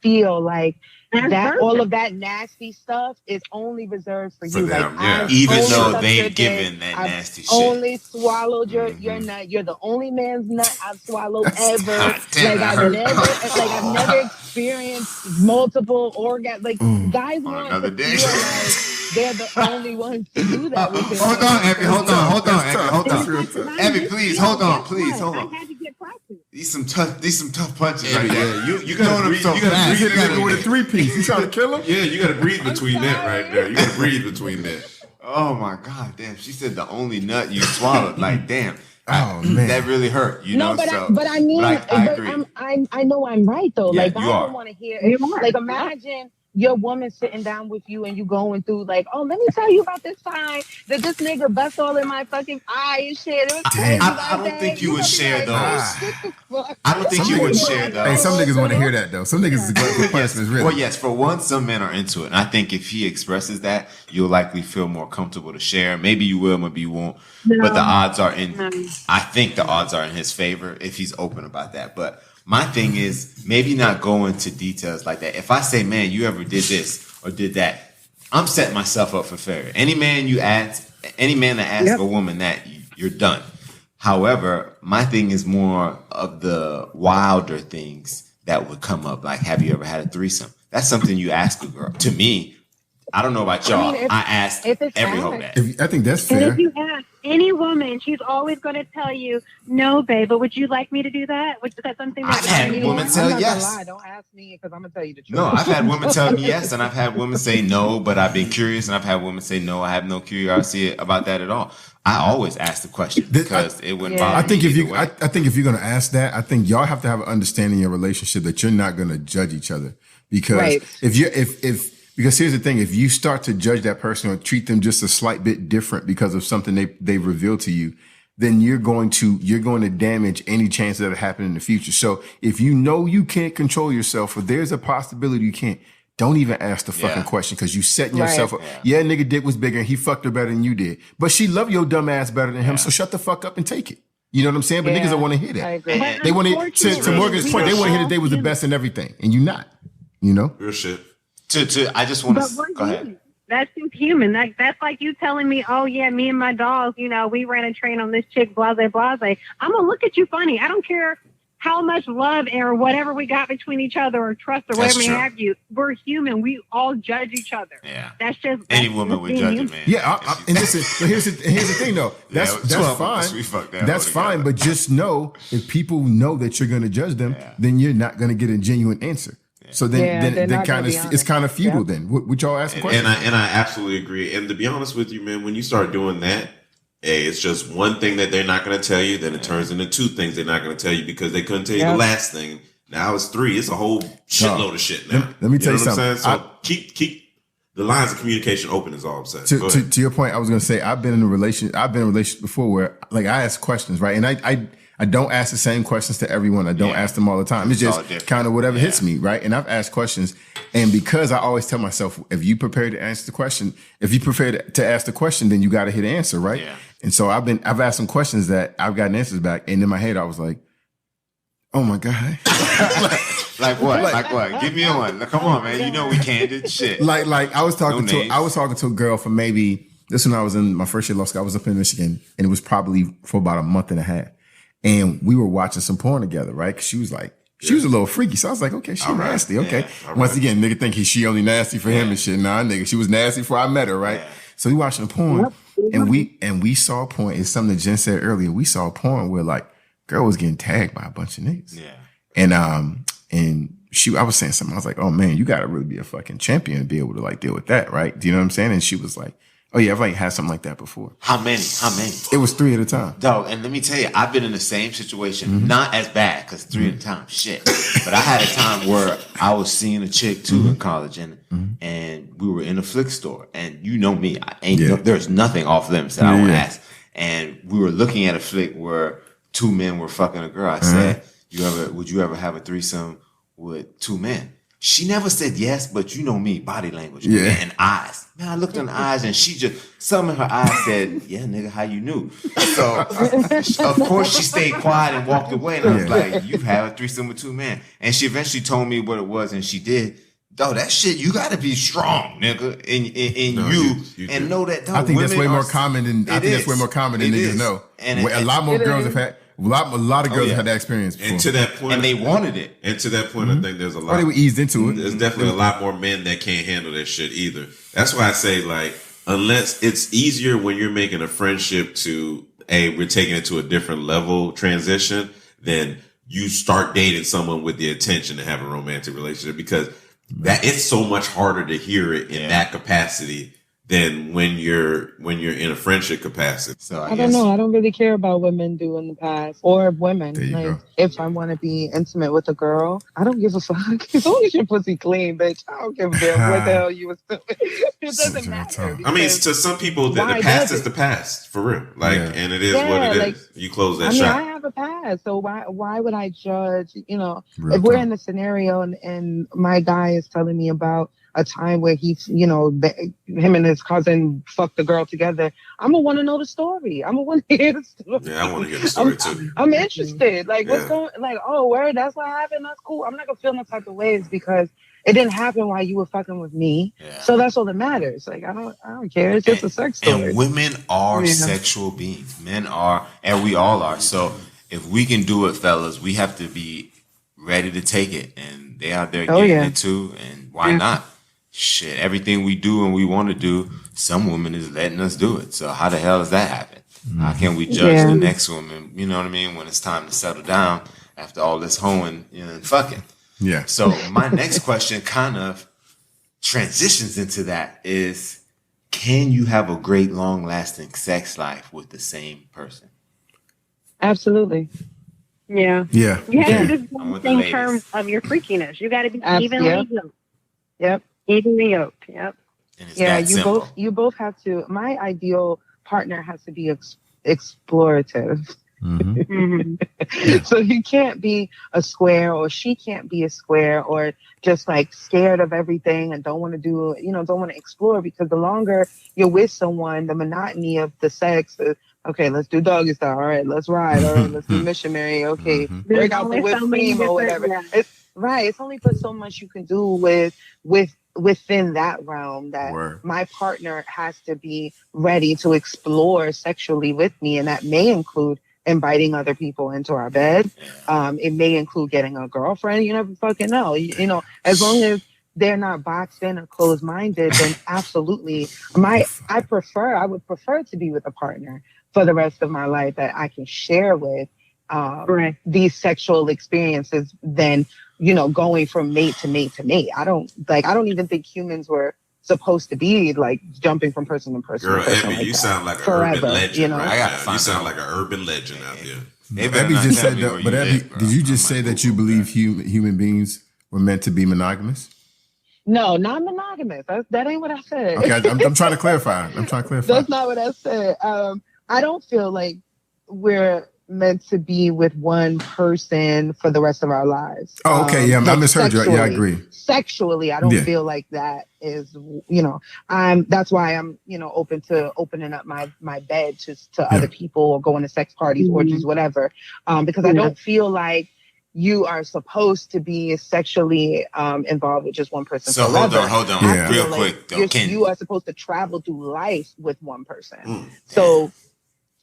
feel like that all of that nasty stuff is only reserved for For you. them, like, yeah. I've Even only though sucked they've your given dick. that I've nasty shit. only swallowed your nut. You're the only man's nut I've swallowed ever. Damn, that hurt. I've never experienced multiple orgasms. Like guys On want another to day. feel like they're the only ones to do that with their Hold on, Ebby. Hold on, Ebby. Hold on. Ebby, Ebby, please, hold on. Please, hold I on. had to get practice. These some tough punches right Yeah, there. you gotta breathe. You gotta fast. breathe. Hit a nigga with a 3-piece. You trying to kill him? Yeah, you gotta breathe between that right there. You gotta breathe between that. Oh my God, damn! She said the only nut you swallowed. Like, damn. Oh, man. That really hurt. You know. But I mean, I but agree. I know I'm right though. Yeah, like I you are. don't want to hear. You are. Like imagine your woman sitting down with you and you going through like, oh, let me tell you about this time that this nigga bust all in my fucking eye and shit. It was crazy. I don't think you would share those. I don't think you would share those. Hey, some niggas want to hear that though. Some niggas is going for punishments, really. Well, yes, for one, some men are into it. And I think if he expresses that, you'll likely feel more comfortable to share. Maybe you will, maybe you won't. But the odds are I think the odds are in his favor if he's open about that. But my thing is maybe not go into details like that. If I say, man, you ever did this or did that, I'm setting myself up for failure. Any man that asks a woman that, you're done. However, my thing is more of the wilder things that would come up. Like, have you ever had a threesome? That's something you ask a girl. To me, I don't know about y'all. I asked every hoe that. I think that's And fair. if you ask any woman, she's always going to tell you, no, babe, but would you like me to do that? Is that something that I've had women I'm tell not yes. gonna lie. Don't ask me because I'm gonna tell you the truth. No, I've had women tell me yes, and I've had women say no, but I've been curious, and I've had women say no, I have no curiosity about that at all. I always ask the question because it wouldn't bother I think me if either you, way. I think if you're gonna ask that, I think y'all have to have an understanding in your relationship that you're not gonna judge each other because because here's the thing: if you start to judge that person or treat them just a slight bit different because of something they've revealed to you, then you're going to damage any chance that it happen in the future. So if you know you can't control yourself, or there's a possibility you can't, don't even ask the fucking question because you setting yourself up. Yeah, nigga dick was bigger and he fucked her better than you did, but she loved your dumb ass better than him. So shut the fuck up and take it. You know what I'm saying? But niggas don't want to hear that. I agree. They want to Morgan's point. They want to hear that they was the best in everything, and you not. You know. Real shit. I just want But to we're go ahead. human. That's just human. That's like you telling me, oh yeah, me and my dogs, we ran a train on this chick, blase blase. I'm gonna look at you funny. I don't care how much love or whatever we got between each other or trust or whatever may have you, we're human. We all judge each other. Yeah. That's just any woman would judge it, man. Yeah, and listen, but here's the thing though. That's fine. That's fine, but just know if people know that you're going to judge them, then you're not going to get a genuine answer. Yeah. So then kind of it's kind of futile. Then would y'all ask a question? And I absolutely agree. And to be honest with you, man, when you start doing that, hey, it's just one thing that they're not going to tell you. Then it turns into two things they're not going to tell you because they couldn't tell you the last thing. Now it's three. It's a whole shitload of shit now. Let me tell you something. So keep the lines of communication open is all I'm saying. To your point, I was going to say I've been in a relationship before where like I ask questions, right? And I don't ask the same questions to everyone. I don't ask them all the time. It's just kind of whatever hits me, right? And I've asked questions, and because I always tell myself, if you prepare to answer the question, if you prepare to ask the question, then you got to hit the answer, right? Yeah. And so I've asked some questions that I've gotten answers back, and in my head I was like, oh my God. Like what? Like what? Give me one. Come on, man. You know we candid shit. Like I was talking to a girl for maybe this when I was in my first year of law school. I was up in Michigan, and it was probably for about a month and a half. And we were watching some porn together, right? Cause she was like, she was a little freaky. So I was like, okay, she nasty. Okay. Once again, nigga think she only nasty for him and shit. Nah, nigga, she was nasty before I met her, right? Yeah. So we watching the porn and we saw porn. It's something that Jen said earlier. We saw porn where like girl was getting tagged by a bunch of niggas. Yeah. And I was saying something. I was like, oh man, you gotta really be a fucking champion to be able to like deal with that, right? Do you know what I'm saying? And she was like, oh yeah, I've like had something like that before. How many? It was 3 at a time. Dog, and let me tell you, I've been in the same situation. Not as bad, because 3 at a time, shit. But I had a time where I was seeing a chick too in college, and we were in a flick store. And you know me, there's nothing off limits that I won't ask. And we were looking at a flick where 2 men were fucking a girl. I said, would you ever have a threesome with 2 men? She never said yes, but you know me, body language and eyes. Man, I looked in the eyes and she just, something in her eyes said, yeah, nigga, how you knew? So, of course, she stayed quiet and walked away. And I was like, you've had a threesome with 2 men. And she eventually told me what it was, and she did. Dog, that shit, you got to be strong, nigga, in you and know that. Dog, I think that's way more common than niggas know. And a lot more girls have had. A lot of girls have had that experience before. And to that point, and they wanted it. And to that point, I think there's a lot. Or they were eased into it. There's definitely a lot more men that can't handle that shit either. That's why I say, like, unless it's easier when you're making a friendship to we're taking it to a different level transition, then you start dating someone with the intention to have a romantic relationship, because that it's so much harder to hear it in that capacity than when you're in a friendship capacity. So I don't know. I don't really care about what men do in the past or women. Like, if I want to be intimate with a girl, I don't give a fuck. As long as your pussy clean, bitch, I don't give a damn what the hell you was doing. It doesn't matter. I mean, to some people, the past is the past, for real. Like, and it is what it is. Like, you close that shop. I have a past, so why would I judge? You know, if we're in a scenario and my guy is telling me about a time where he's, you know, him and his cousin fucked the girl together, I'm gonna want to know the story. I'm gonna want to hear the story. Yeah, I want to hear the story too. I'm interested. Like, what's going? Like, oh, word, that's what happened. That's cool. I'm not gonna feel no type of ways because it didn't happen while you were fucking with me. Yeah. So that's all that matters. Like, I don't care. It's just a sex story. And women are sexual beings. Men are, and we all are. So if we can do it, fellas, we have to be ready to take it. And they out there getting it too. And why not? Shit, everything we do and we want to do, some woman is letting us do it. So how the hell does that happen? How can we judge the next woman, you know what I mean, when it's time to settle down after all this hoeing, you know, and fucking? Yeah. So my next question kind of transitions into that is, can you have a great, long-lasting sex life with the same person? Absolutely. Yeah. Yeah. You have to just in terms of your freakiness. You got to be evenly yoked. Yep. Evenly yoked. Yep. Yeah, you both have to. My ideal partner has to be explorative. Mm-hmm. So you can't be a square, or she can't be a square, or just like scared of everything and don't want to do, you know, don't want to explore, because the longer you're with someone, the monotony of the sex. Okay, let's do doggy style. All right, let's ride. All right, let's do missionary. Okay, break out the whipped cream or whatever. Yeah. It's only for so much you can do within that realm that my partner has to be ready to explore sexually with me, and that may include inviting other people into our bed. It may include getting a girlfriend. You never fucking know. You know, as long as they're not boxed in or closed-minded, then absolutely. I would prefer to be with a partner for the rest of my life that I can share with these sexual experiences than, you know, going from mate to mate to mate. I don't even think humans were supposed to be like jumping from person to person. Girl, to person Ebby, like you that. sound like an Forever, urban legend, you know? right now. You sound like an urban legend out there. Abby just said that, but Abby, did you just say that you believe human beings were meant to be monogamous? No, not monogamous. That ain't what I said. Okay, I'm trying to clarify. That's not what I said. I don't feel like we're meant to be with one person for the rest of our lives. Oh, okay. Yeah, I misheard you. Yeah, I agree. Sexually, I don't feel like that is, you know, that's why I'm, you know, open to opening up my bed to other people or going to sex parties, orgies, whatever. Because I don't feel like you are supposed to be sexually involved with just one person. So forever. hold on. Yeah. Real quick though. You are supposed to travel through life with one person. So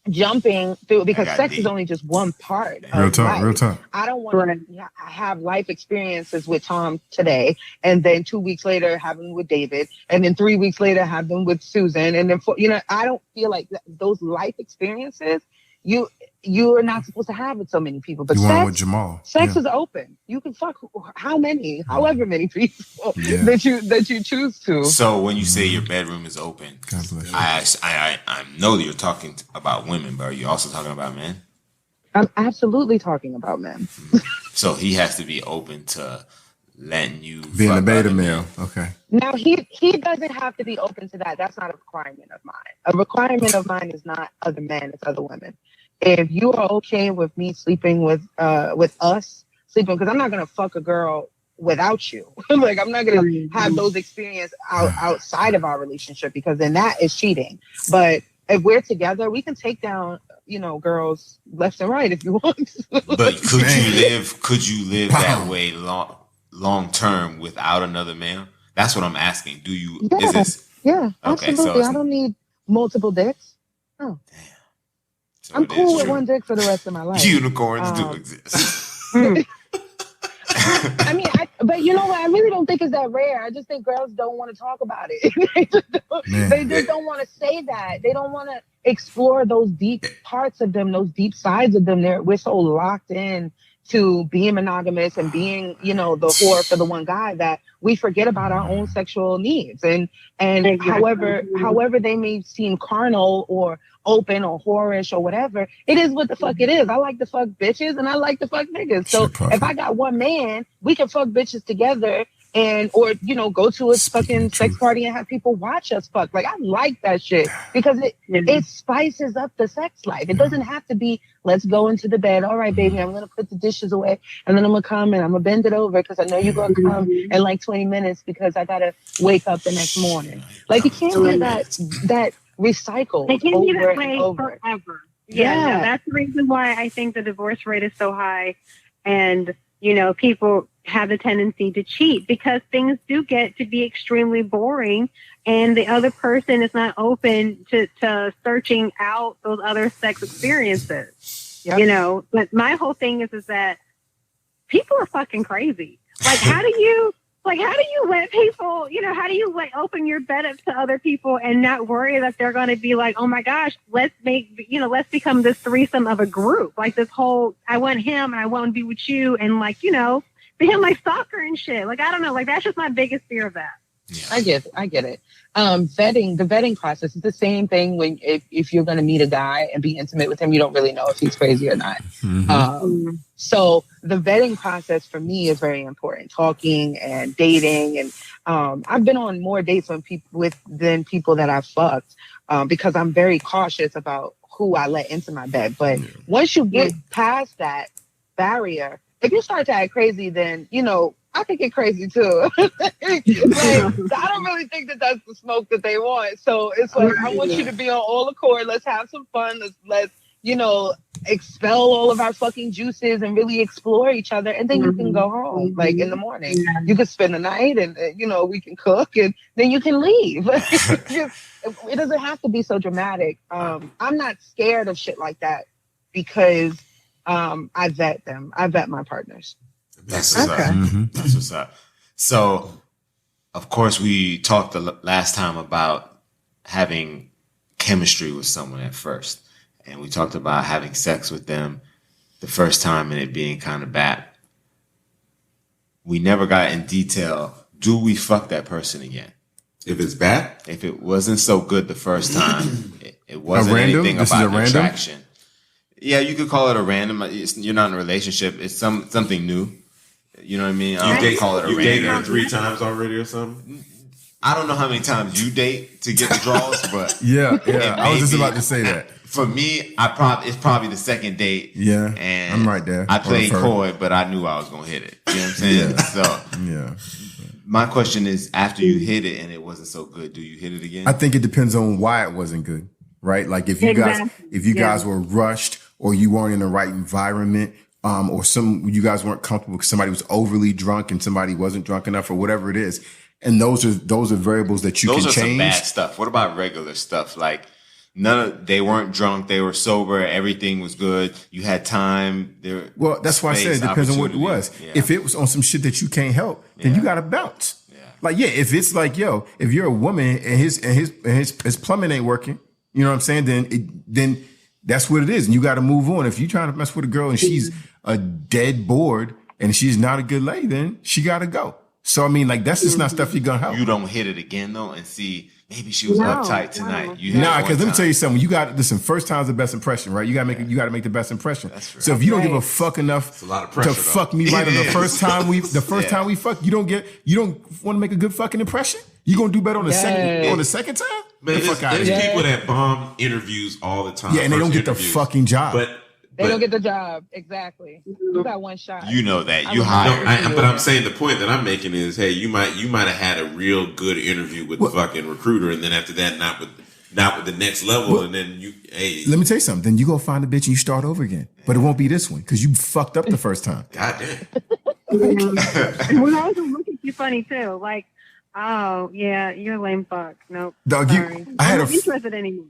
jumping through, because sex is only just one part of life. Real talk. I don't want to have life experiences with Tom today, and then 2 weeks later have them with David, and then 3 weeks later have them with Susan, and then I don't feel like those life experiences you are not supposed to have with so many people. But sex with Jamal. Sex is open. You can fuck however many people that you choose to. So when you say your bedroom is open, I know that you're talking about women, but are you also talking about men? I'm absolutely talking about men. So he has to be open to letting you being a beta male. Okay. Now he doesn't have to be open to that. That's not a requirement of mine. A requirement of mine is not other men, it's other women. If you are okay with me sleeping with us sleeping, because I'm not gonna fuck a girl without you. Like I'm not gonna have those experiences outside of our relationship, because then that is cheating. But if we're together, we can take down, you know, girls left and right if you want. But could you live that way long term without another male? That's what I'm asking. Do you? Yeah, is this? Yeah, okay, absolutely. I don't need multiple dicks. No. Damn. So I'm cool with one dick for the rest of my life. Unicorns do exist. I mean, but you know what? I really don't think it's that rare. I just think girls don't want to talk about it. They just don't want to say that. They don't want to explore those deep parts of them, those deep sides of them. We're so locked in to being monogamous and being, you know, the whore for the one guy that we forget about our own sexual needs. And however they may seem carnal or open or whorish or whatever, it is what the fuck it is. I like to fuck bitches and I like to fuck niggas. So if I got one man, we can fuck bitches together or you know, go to a fucking sex party and have people watch us fuck. Like, I like that shit because it spices up the sex life. It doesn't have to be, let's go into the bed. All right, baby, I'm going to put the dishes away and then I'm going to come and I'm going to bend it over because I know you're going to come in like 20 minutes because I got to wake up the next morning. Like, it can't be that recycled. It can't be that way forever. Yeah. No, that's the reason why I think the divorce rate is so high. And, you know, people have a tendency to cheat because things do get to be extremely boring and the other person is not open to searching out those other sex experiences. Yep. You know, but my whole thing is that people are fucking crazy. Like, how do you let people, you know, how do you open your bed up to other people and not worry that they're going to be like, oh my gosh, let's become this threesome of a group. Like this whole, I want him and I want to be with you. And like, you know, become like stalker and shit. Like, I don't know. Like, that's just my biggest fear of that. Yeah. I get it. The vetting process is the same thing when if you're going to meet a guy and be intimate with him, you don't really know if he's crazy or not. Mm-hmm. So the vetting process for me is very important. Talking and dating, and I've been on more dates than people that I've fucked because I'm very cautious about who I let into my bed. But once you get past that barrier, if you start to act crazy, then you know. I can get crazy too. Like, I don't really think that that's the smoke that they want. So it's like, I want you to be on all accord. Let's have some fun. Let's you know, expel all of our fucking juices and really explore each other. And then you can go home, like in the morning. You can spend the night and, you know, we can cook and then you can leave. It doesn't have to be so dramatic. I'm not scared of shit like that because I vet them. I vet my partners. That's what's up. Mm-hmm. That's what's up. So, of course, we talked the last time about having chemistry with someone at first. And we talked about having sex with them the first time and it being kind of bad. We never got in detail. Do we fuck that person again? If it's bad? If it wasn't so good the first time, it wasn't anything about the attraction. Yeah, you could call it a random. You're not in a relationship. It's something new. You know what I mean? You call it a you random. dated her 3 times already or something? I don't know how many times you date to get the draws, but yeah. I was just about to say that. For me, it's probably the second date. Yeah, and I'm right there. I played coy, but I knew I was gonna hit it. You know what I'm saying? Yeah. So yeah. My question is, after you hit it and it wasn't so good, do you hit it again? I think it depends on why it wasn't good, right? Like if you guys were rushed or you weren't in the right environment. Or you guys weren't comfortable because somebody was overly drunk and somebody wasn't drunk enough or whatever it is. And those are variables that you can change. Those are some bad stuff. What about regular stuff? Like they weren't drunk. They were sober. Everything was good. You had time. Well, that's why I said it depends on what it was. Yeah. If it was on some shit that you can't help, then you got to bounce. Yeah. Like, if it's like, if you're a woman and his plumbing ain't working, you know what I'm saying? Then that's what it is. And you got to move on. If you're trying to mess with a girl and she's a dead board and she's not a good lady, then she got to go. So, I mean, like, that's just not stuff you're going to help. You don't hit it again, though, and see, maybe she was uptight tonight. Nah, because let me tell you something. First time's the best impression, right? You got to make the best impression. That's right. So if you don't give a fuck enough to fuck me right on the first time we fuck, you don't want to make a good fucking impression? You going to do better on the second time? Man, there's people that bomb interviews all the time. Yeah, and they don't get the fucking job. They don't get the job. Exactly. You got one shot. You know that. You hired. But I'm saying the point that I'm making is, hey, you might have had a real good interview with the fucking recruiter, and then after that, not with the next level, and then let me tell you something. Then you go find a bitch and you start over again. But it won't be this one because you fucked up the first time. God damn. When I was looking at you funny too, like, oh yeah, you're a lame fuck. Nope. Dog, sorry. I'm not interested anymore.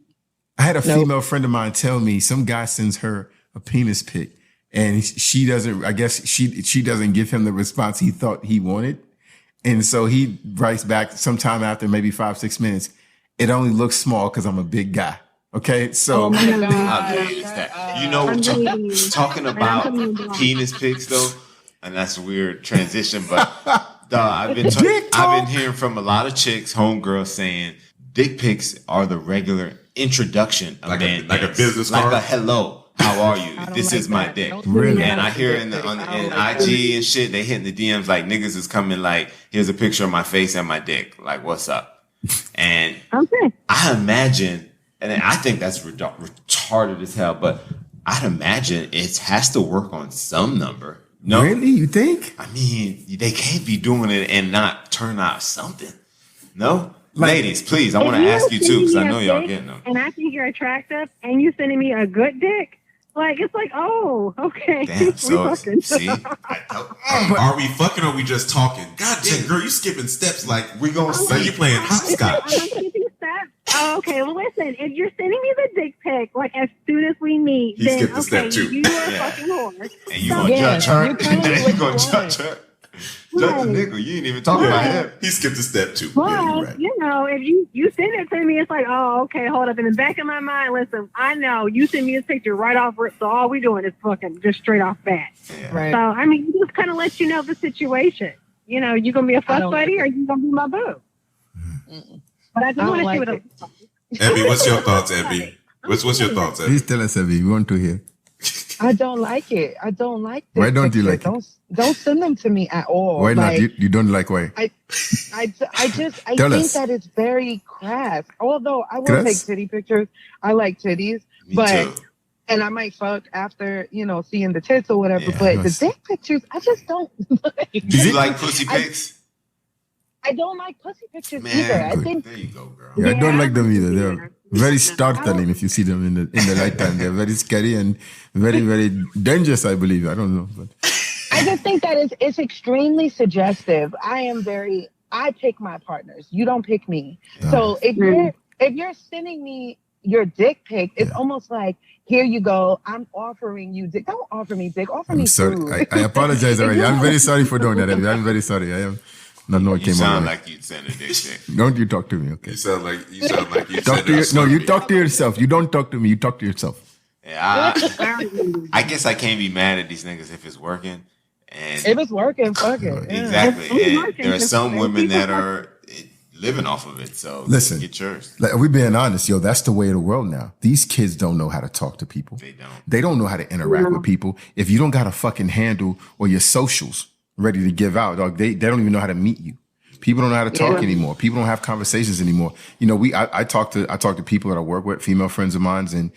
I had a female friend of mine tell me some guy sends her a penis pic and she doesn't, I guess she doesn't give him the response he thought he wanted. And so he writes back sometime after maybe 5-6 minutes. It only looks small because I'm a big guy. Okay. So talking about penis pics though, and that's a weird transition, but I've been hearing from a lot of chicks, homegirls saying dick pics are the regular introduction of like a business card. Like a hello. How are you? This is my dick. Really? And I hear in IG and shit, they hitting the DMs like niggas is coming like, here's a picture of my face and my dick. Like, what's up? And I imagine, and I think that's retarded as hell, but I'd imagine it has to work on some number. No, really? You think? I mean, they can't be doing it and not turn out something. No? Ladies, please, I want to ask you too, because I know y'all getting them. And I think you're attractive, and you sending me a good dick? Like, it's like, oh, okay. Damn, so, see? Are we fucking or are we just talking? God damn, girl, you skipping steps like we gonna say you playing hopscotch. I'm skipping steps? Oh, okay, well, listen, if you're sending me the dick pic, like, as soon as we meet, he then, okay, step two. you are a fucking whore. And you gonna judge her? You gonna judge her? Judge the nigga, you ain't even talking about him. He skipped a step two. Well, you know, if you send it to me, it's like, oh, okay, hold up. In the back of my mind, listen, I know you send me this picture right off rip, so all we doing is fucking just straight off bat. Yeah. Right. So, I mean, it just kind of lets you know the situation. You know, you going to be a fuck buddy or you going to be my boo? But I just want to see what Ebby, what's your thoughts, Ebby? What's your thoughts, Ebby? Please tell us, Ebby. We want to hear. I don't like it. I don't like this. Why don't you like it? Don't send them to me at all. Why not? You don't like why? I think that it's very crass. Although I will take titty pictures. I like titties. Me too. And I might fuck after, seeing the tits or whatever. Yeah, but the dick pictures, I just don't like. Do you like pussy pics? I don't like pussy pictures either. I think there you go, girl. Yeah, I don't like them either. They're very startling if you see them in the nighttime. They're very scary and very, very dangerous, I believe. I don't know. But I just think that it's extremely suggestive. I pick my partners. You don't pick me. So if you're sending me, your dick pic, it's almost like, here you go. I'm offering you dick. Don't offer me dick. Offer me sorry. food. I apologize already. I'm very sorry for doing that. I'm very sorry. I am not know it You came out. sound like you'd send a dick pic. Don't you talk to me, okay? You sound like you Talk to no, you talk to yourself. You don't talk to me. You talk to yourself. Yeah, I guess I can't be mad at these niggas if it's working. And If it's working, fuck it. Yeah. exactly. And there are some women that are living off of it. So Listen, get yours. like, we being honest, yo, that's the way of the world now. These kids don't know how to talk to people. They don't know how to interact with people. If you don't got a fucking handle or your socials ready to give out, dog, they don't even know how to meet you. People don't know how to talk anymore. People don't have conversations anymore. You know, I talk to people that I work with, female friends of mine, and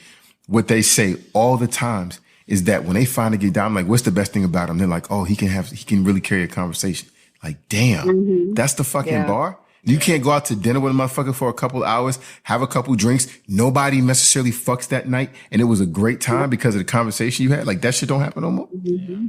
what they say all the times is that when they finally get down, I'm like, what's the best thing about him? They're like, oh, he can really carry a conversation. Like, damn, that's the fucking bar. You can't go out to dinner with a motherfucker for a couple hours, have a couple drinks. Nobody necessarily fucks that night, and it was a great time because of the conversation you had. Like, that shit don't happen no more.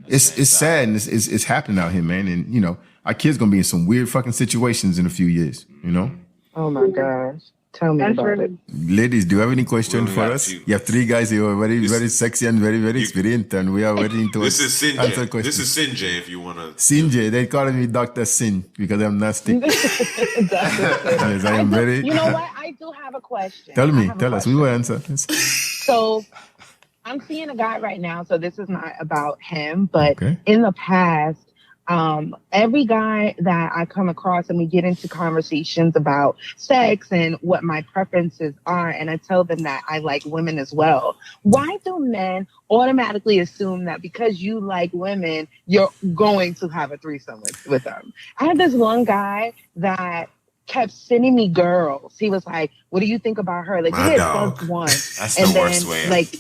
It's sad, and it's happening out here, man. And you know, our kids gonna be in some weird fucking situations in a few years. You know. Oh my gosh. Tell me about it. Ladies, do you have any questions for us? You have three guys here, very sexy and very experienced, and we are waiting to This is answer Sinjay. questions. This is Sinjay. If you wanna. Sinjay, they call me Dr. Sin because I'm nasty. Yes, I am very. You know what? I do have a question. Tell us. We will answer. Yes. So I'm seeing a guy right now, so this is not about him, but in the past, every guy that I come across and we get into conversations about sex and what my preferences are, and I tell them that I like women as well. Why do men automatically assume that because you like women, you're going to have a threesome with them? I had this one guy that kept sending me girls. He was like, what do you think about her? Like, he had fucked one. That's and the then, worst way. Like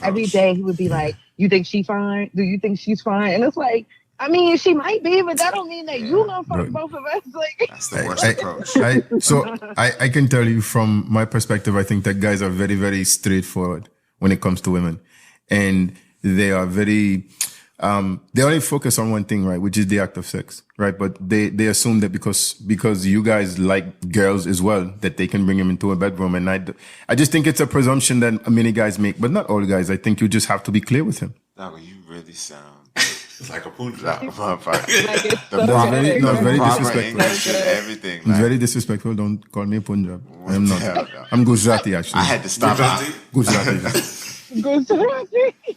every day he would be like, you think she's fine? Do you think she's fine? And it's like, I mean, she might be, but that don't mean that you gonna fuck both of us. Like, that's the worst approach. I can tell you from my perspective, I think that guys are very, very straightforward when it comes to women. And they are very, they only focus on one thing, right? Which is the act of sex, right? But they assume that because you guys like girls as well, that they can bring them into a bedroom. And I just think it's a presumption that many guys make, but not all guys. I think you just have to be clear with him. No, you really sound It's like a Punjab. It's very disrespectful. Everything. It's very disrespectful. Don't call me Punjab. I am not. I'm Gujarati, actually. I had to stop. Gujarati.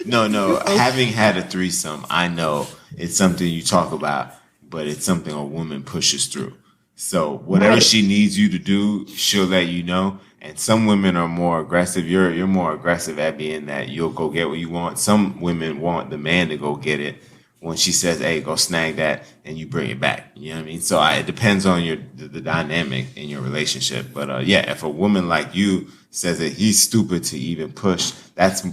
No. Having had a threesome, I know it's something you talk about, but it's something a woman pushes through. So whatever she needs you to do, she'll let you know. And some women are more aggressive. You're more aggressive at being that you'll go get what you want. Some women want the man to go get it. When she says, hey, go snag that, and you bring it back. You know what I mean? So it depends on the dynamic in your relationship. But if a woman like you says that he's stupid to even push, that's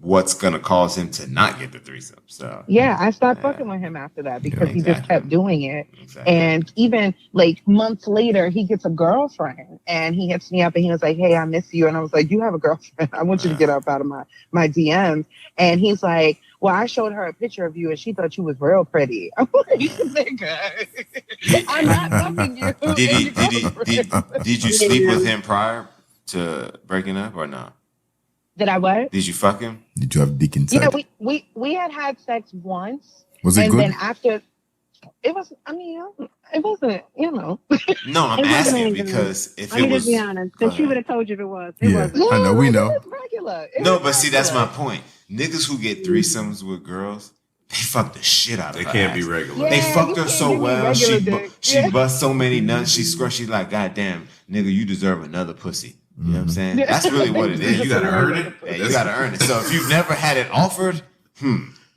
what's going to cause him to not get the threesome. So yeah, I stopped fucking with him after that because he just kept doing it. And even like months later, he gets a girlfriend and he hits me up and he was like, hey, I miss you. And I was like, you have a girlfriend. I want you to get up out of my DMs. And he's like, well, I showed her a picture of you and she thought you was real pretty. I'm like, nigga, I'm not fucking you. Did you sleep with him prior to breaking up or no? Did I what? Did you fuck him? Did you have dick inside? Yeah, we had sex once. Was it good? And then after, it was, I mean, it wasn't, you know. No, I'm asking because if it was. Just be honest, because she would have told you if it was. It wasn't. I know, we know. It was regular. But see, that's my point. Niggas who get threesomes with girls, they fuck the shit out of her. They can't ass. be regular. They fucked her so well. She bust so many nuts. She's like, God damn, nigga, you deserve another pussy. You know what I'm saying? That's really what it is. You gotta earn it. Yeah, you gotta earn it. So if you've never had it offered,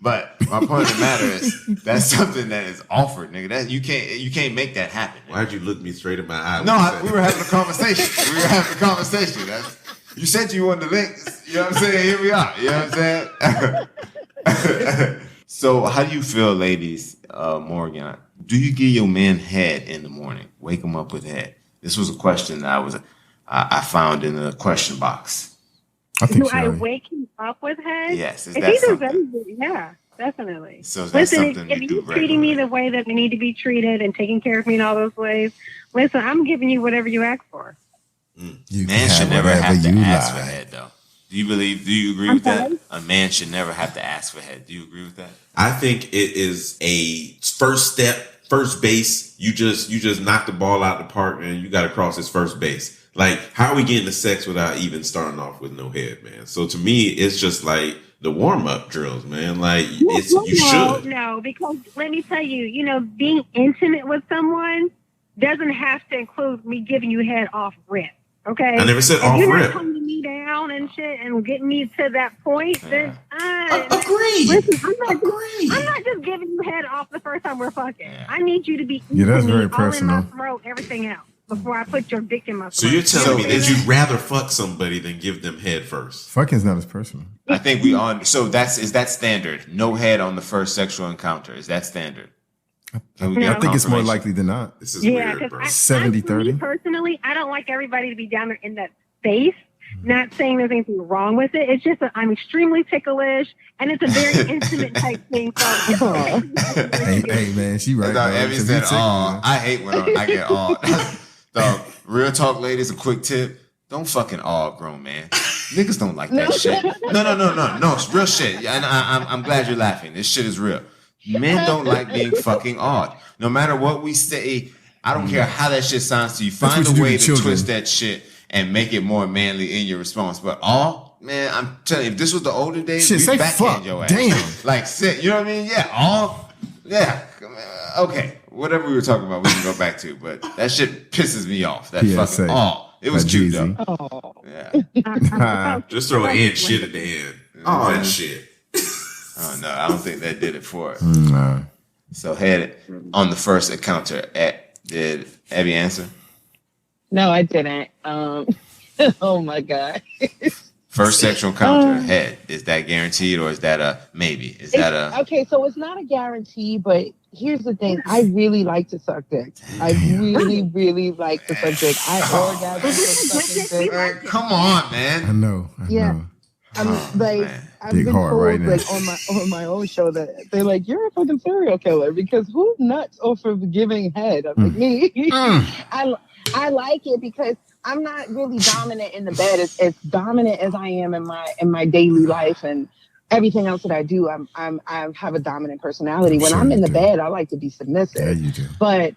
But my point of the matter is that's something that is offered, nigga. That you can't make that happen. Nigga. Why'd you look me straight in my eye? No, we were having a conversation. You said you wanted the link. You know what I'm saying? Here we are. You know what I'm saying? So how do you feel, ladies, Morgan? Do you give your man head in the morning? Wake him up with head. This was a question that I found in the question box. I wake him up with head? Yes. If he does anything, yeah, definitely. So that's something if you're treating me the way that I need to be treated and taking care of me in all those ways, listen, I'm giving you whatever you ask for. Man should never have to ask for head, though. Do you agree with that? A man should never have to ask for head. Do you agree with that? I think it is a first step, first base. You just knock the ball out the park and you got to cross his first base. Like, how are we getting to sex without even starting off with no head, man? So to me, it's just like the warm-up drills, man. Like, you should. No, because let me tell you, being intimate with someone doesn't have to include me giving you head off rip. Okay. I never said if off you're rip. Not coming me down and shit and getting me to that point, then Agreed. listen, I'm not just giving you head off the first time we're fucking. Yeah. I need you to be that's very all personal. in my throat, everything else before I put your dick in my throat. So you're telling me that you'd rather fuck somebody than give them head first? Fucking's not as personal. I think we on. So is that standard? No head on the first sexual encounter. Is that standard? I think it's more likely than not. This is weird, bro. 70-30. Personally, I don't like everybody to be down there in that space. Not saying there's anything wrong with it. It's just that I'm extremely ticklish, and it's a very intimate type thing. So hey, man, she right. Ebby said, I hate when I get all. Dog, real talk, ladies, a quick tip. Don't fucking awe grown man. Niggas don't like that shit. No, it's real shit. And I'm glad you're laughing. This shit is real. Men don't like being fucking awed. No matter what we say, I don't care how that shit sounds to you. Find a way to twist that shit and make it more manly in your response. But man, I'm telling you, if this was the older days, we'd backhand your ass. Damn. Like, sit, you know what I mean? Yeah, okay. Whatever we were talking about, we can go back to. But that shit pisses me off. That fucking It was cute, though. Oh. Yeah. Just throw and shit at the end. Oh, that shit. Oh, no, I don't think that did it for it. No. So, head on the first encounter, did Ebby answer? No, I didn't. Oh, my God. First sexual encounter, head. Is that guaranteed or is that a maybe? Okay, so it's not a guarantee, but here's the thing. I really like to suck dick. I really, really like to suck dick. I orgasm from sucking dick. Come on, man. I know. I've been told right now. on my own show that they're like, you're a fucking serial killer because who's nuts off of giving head? I'm like, me. I like it because I'm not really dominant in the bed as dominant as I am in my daily life and everything else that I do. I have a dominant personality. When I'm in the bed, I like to be submissive. Yeah, you do. But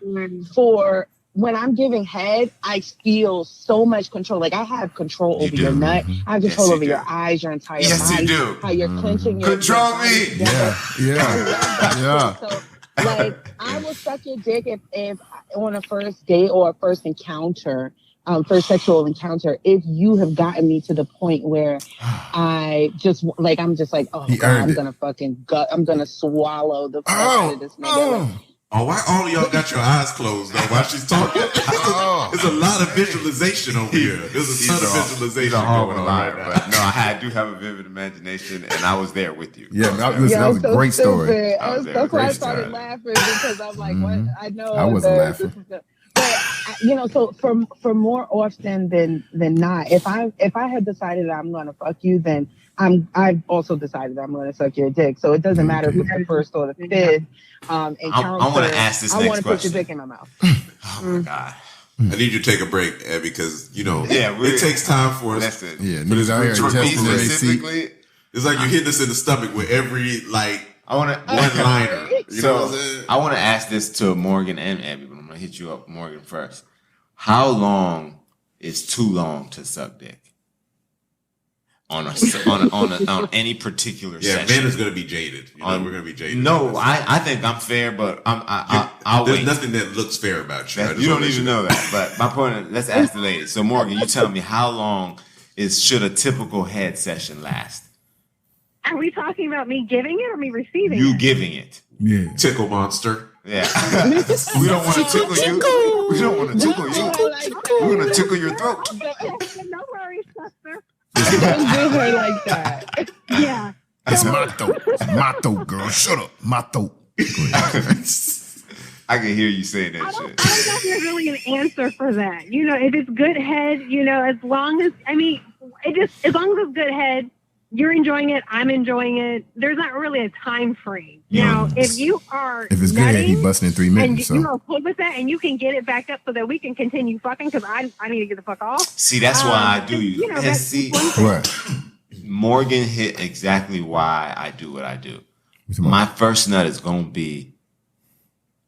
when I'm giving head, I feel so much control. Like I have control over your nut. I have control over your eyes, your entire body. Yes, you do. How you're clenching your control me. Yeah. So, like, I will suck your dick if on a first date or a first encounter, first sexual encounter, if you have gotten me to the point where I'm just like, oh God, I'm gonna fucking I'm gonna swallow the fuck out of this nigga. Oh, why all of y'all got your eyes closed though while she's talking? There's a lot of visualization over here. There's a ton of visualization going on right now. But no, I do have a vivid imagination, and I was there with you. Yeah, that was a great story. That's why I started laughing because I'm like, what? I know. I wasn't laughing. But so for more often than not, if I had decided I'm gonna fuck you, then I've also decided I'm gonna suck your dick. So it doesn't matter if it's the first or the fifth encounter. I want to ask this next question. I want to put your dick in my mouth. Oh my God. I need you to take a break, Ed, because it takes time for us. Niggas out here specifically. It's like you're hitting us in the stomach with every one liner. I want to ask this to Morgan and Ebby, but I'm gonna hit you up, Morgan, first. How long is too long to suck dick? On any particular session. Ben is going to be jaded. We're going to be jaded. No, I think I'm fair, but I'll there's wait. nothing that looks fair about you. You don't even know that. But my point is, let's ask the ladies. So Morgan, you tell me how long should a typical head session last? Are we talking about me giving it or me receiving it? You giving it. Yeah. Tickle monster. Yeah. We don't want to tickle you. We don't want to tickle you. We want to tickle your throat. No worries, sister. Don't do her like that. Yeah. It's my throat. It's my throat, girl. Shut up. My throat. I can hear you saying that shit. I don't know if there's really an answer for that. If it's good head, as long as it's good head, you're enjoying it, I'm enjoying it. There's not really a time frame. Now, if you are if it's good, he busting in 3 minutes. and you're okay with that, and you can get it back up so that we can continue fucking, because I need to get the fuck off. See, that's why I do you. And see, Morgan hit exactly why I do what I do. My first nut is gonna be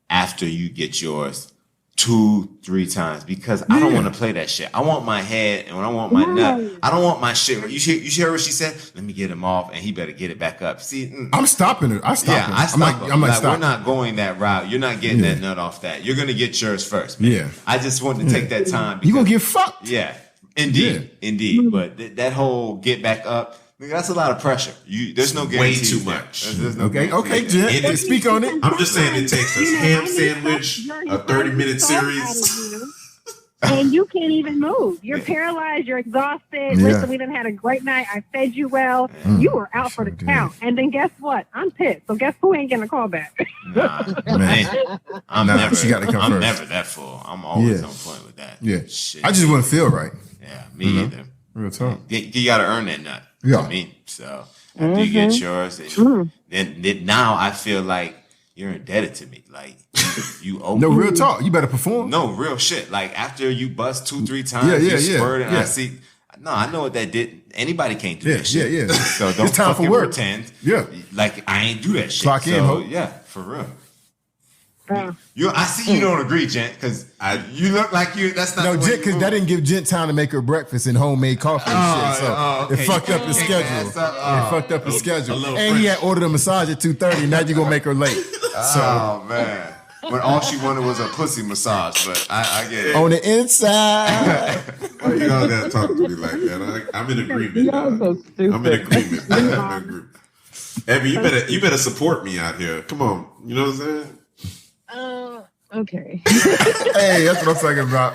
after you get yours 2-3 times, because I don't want to play that shit. I want my head, and when I want my nut, I don't want my shit. You hear what she said? Let me get him off, and he better get it back up. See, I'm stopping it. I stop it. I'm like, we're not going that route. You're not getting that nut off that. You're gonna get yours first, man. Yeah. I just want to take that time. You gonna get fucked? Yeah, indeed. But that whole get back up. That's a lot of pressure. There's no guarantee. Way too much. There's no okay, Gent. Speak on it. I'm just saying it takes a ham sandwich, a 30-minute series. And you can't even move. You're paralyzed. You're exhausted. Listen, we done had a great night. I fed you well. You were out for the count. And then guess what? I'm pissed. So guess who ain't getting a call back? Man. I'm never that full. I'm always on point with that. Yeah. Shit. I just wouldn't feel right. Yeah, me either. Real talk. You got to earn that nut. Yeah. I mean, so after you get yours, then now I feel like you're indebted to me. Like you owe No, me. real talk. You better perform. No, real shit. Like after you bust 2-3 times, you spurred, and I see. No, I know what that did. Anybody can't do that shit. Yeah. So don't it's time for work. pretend. Yeah. Like I ain't do that shit. Clock in, ho. Yeah, for real. I see you don't agree, Gent, because you look like you. That's not. No, Gent, because that didn't give Gent time to make her breakfast and homemade coffee and shit. So it fucked up his schedule. It fucked up his schedule. And he had ordered a massage at 2:30. Now you're gonna make her late. Oh man. When all she wanted was a pussy massage, but I get it. On the inside. Why you all gotta talk to me like that? I'm in agreement. So stupid. I'm in agreement. Ebby, you better support me out here. Come on. You know what I'm saying? Okay. Hey, that's what I'm talking about.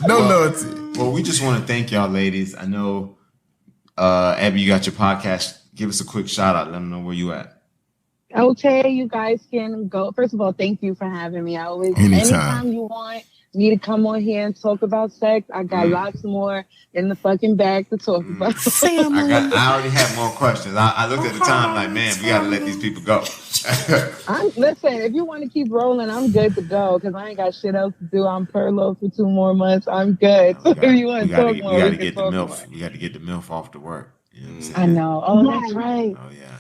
No loyalty. Well, we just want to thank y'all, ladies. I know, Ebby, you got your podcast. Give us a quick shout out. Let them know where you at. Okay, you guys can go. First of all, thank you for having me. I always, anytime you want me to come on here and talk about sex, I got lots more in the fucking bag to talk about. I already have more questions. I looked at the time like, man, we got to let these people go. Listen, if you want to keep rolling, I'm good to go because I ain't got shit else to do. I'm furloughed for 2 more months. I'm good. So if you want to talk more, we got to get the MILF. You got to get the MILF off to work. You know what I'm saying? I know. Oh, that's right. Oh, yeah.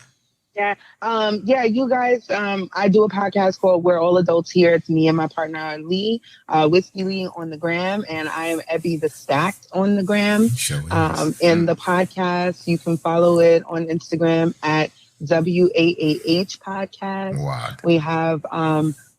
Yeah, you guys, I do a podcast called We're All Adults Here. It's me and my partner, Lee, Whiskey Lee on the gram, and I am Ebby the Stacked on the gram. And the podcast, you can follow it on Instagram at WAAH Podcast. Wow. We have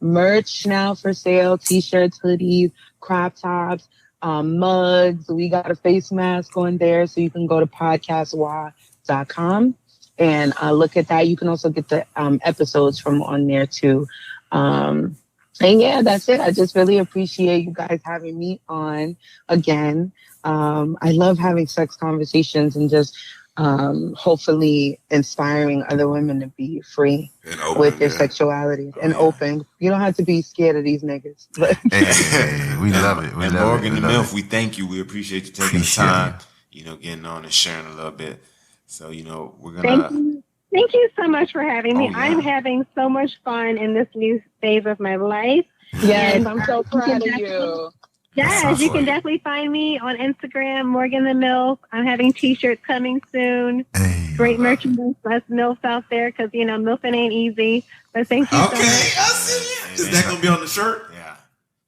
merch now for sale, t-shirts, hoodies, crop tops, mugs. We got a face mask on there, so you can go to podcastwa.com. And look at that. You can also get the episodes from on there too. And yeah, that's it. I just really appreciate you guys having me on again. I love having sex conversations and just hopefully inspiring other women to be free with their sexuality and open. You don't have to be scared of these niggas. But we love it. And Morgan and MILF, we thank you. We appreciate you taking the time, getting on and sharing a little bit. So, we're going to... Thank you so much for having me. I'm having so much fun in this new phase of my life. Yes, I'm so proud of you. Yes, you can definitely find me on Instagram, Morgan the MILF. I'm having t-shirts coming soon. Hey, great merchandise. Us MILFs out there because, MILFing ain't easy. But thank you so much. Okay, I see you. Is that going to be on the shirt? Yeah.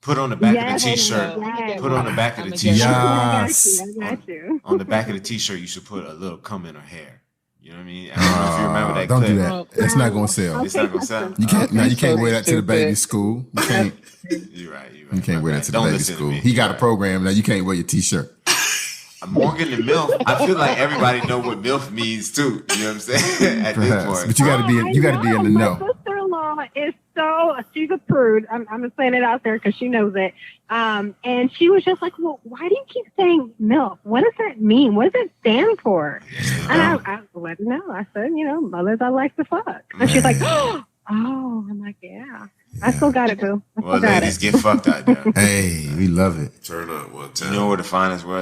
Put on the back of the t-shirt. Put on the back of the t-shirt. Yes. I got you. On the back of the t-shirt, you should put a little cum in her hair. You know what I mean? I don't know if you remember that don't clip. do that. It's not going to sell. It's not going to sell. You can't. You can't wear that to the baby school. You can't. You're right. You can't wear that to the baby school. He got a program now. You can't wear your t-shirt. Morgan and MILF. I feel like everybody know what MILF means too. You know what I'm saying? At this point, but you got to be. You got to be in the know. My sister-in-law is she's a prude. I'm just saying it out there because she knows it. And she was just like, well, why do you keep saying MILF? What does that mean? What does it stand for? And I let her know. I said, mothers I like to fuck. And she's like, oh, I'm like, yeah. I still got it, boo. Well, ladies, get fucked out there. Hey, we love it. Turn up one time. You know where to find us?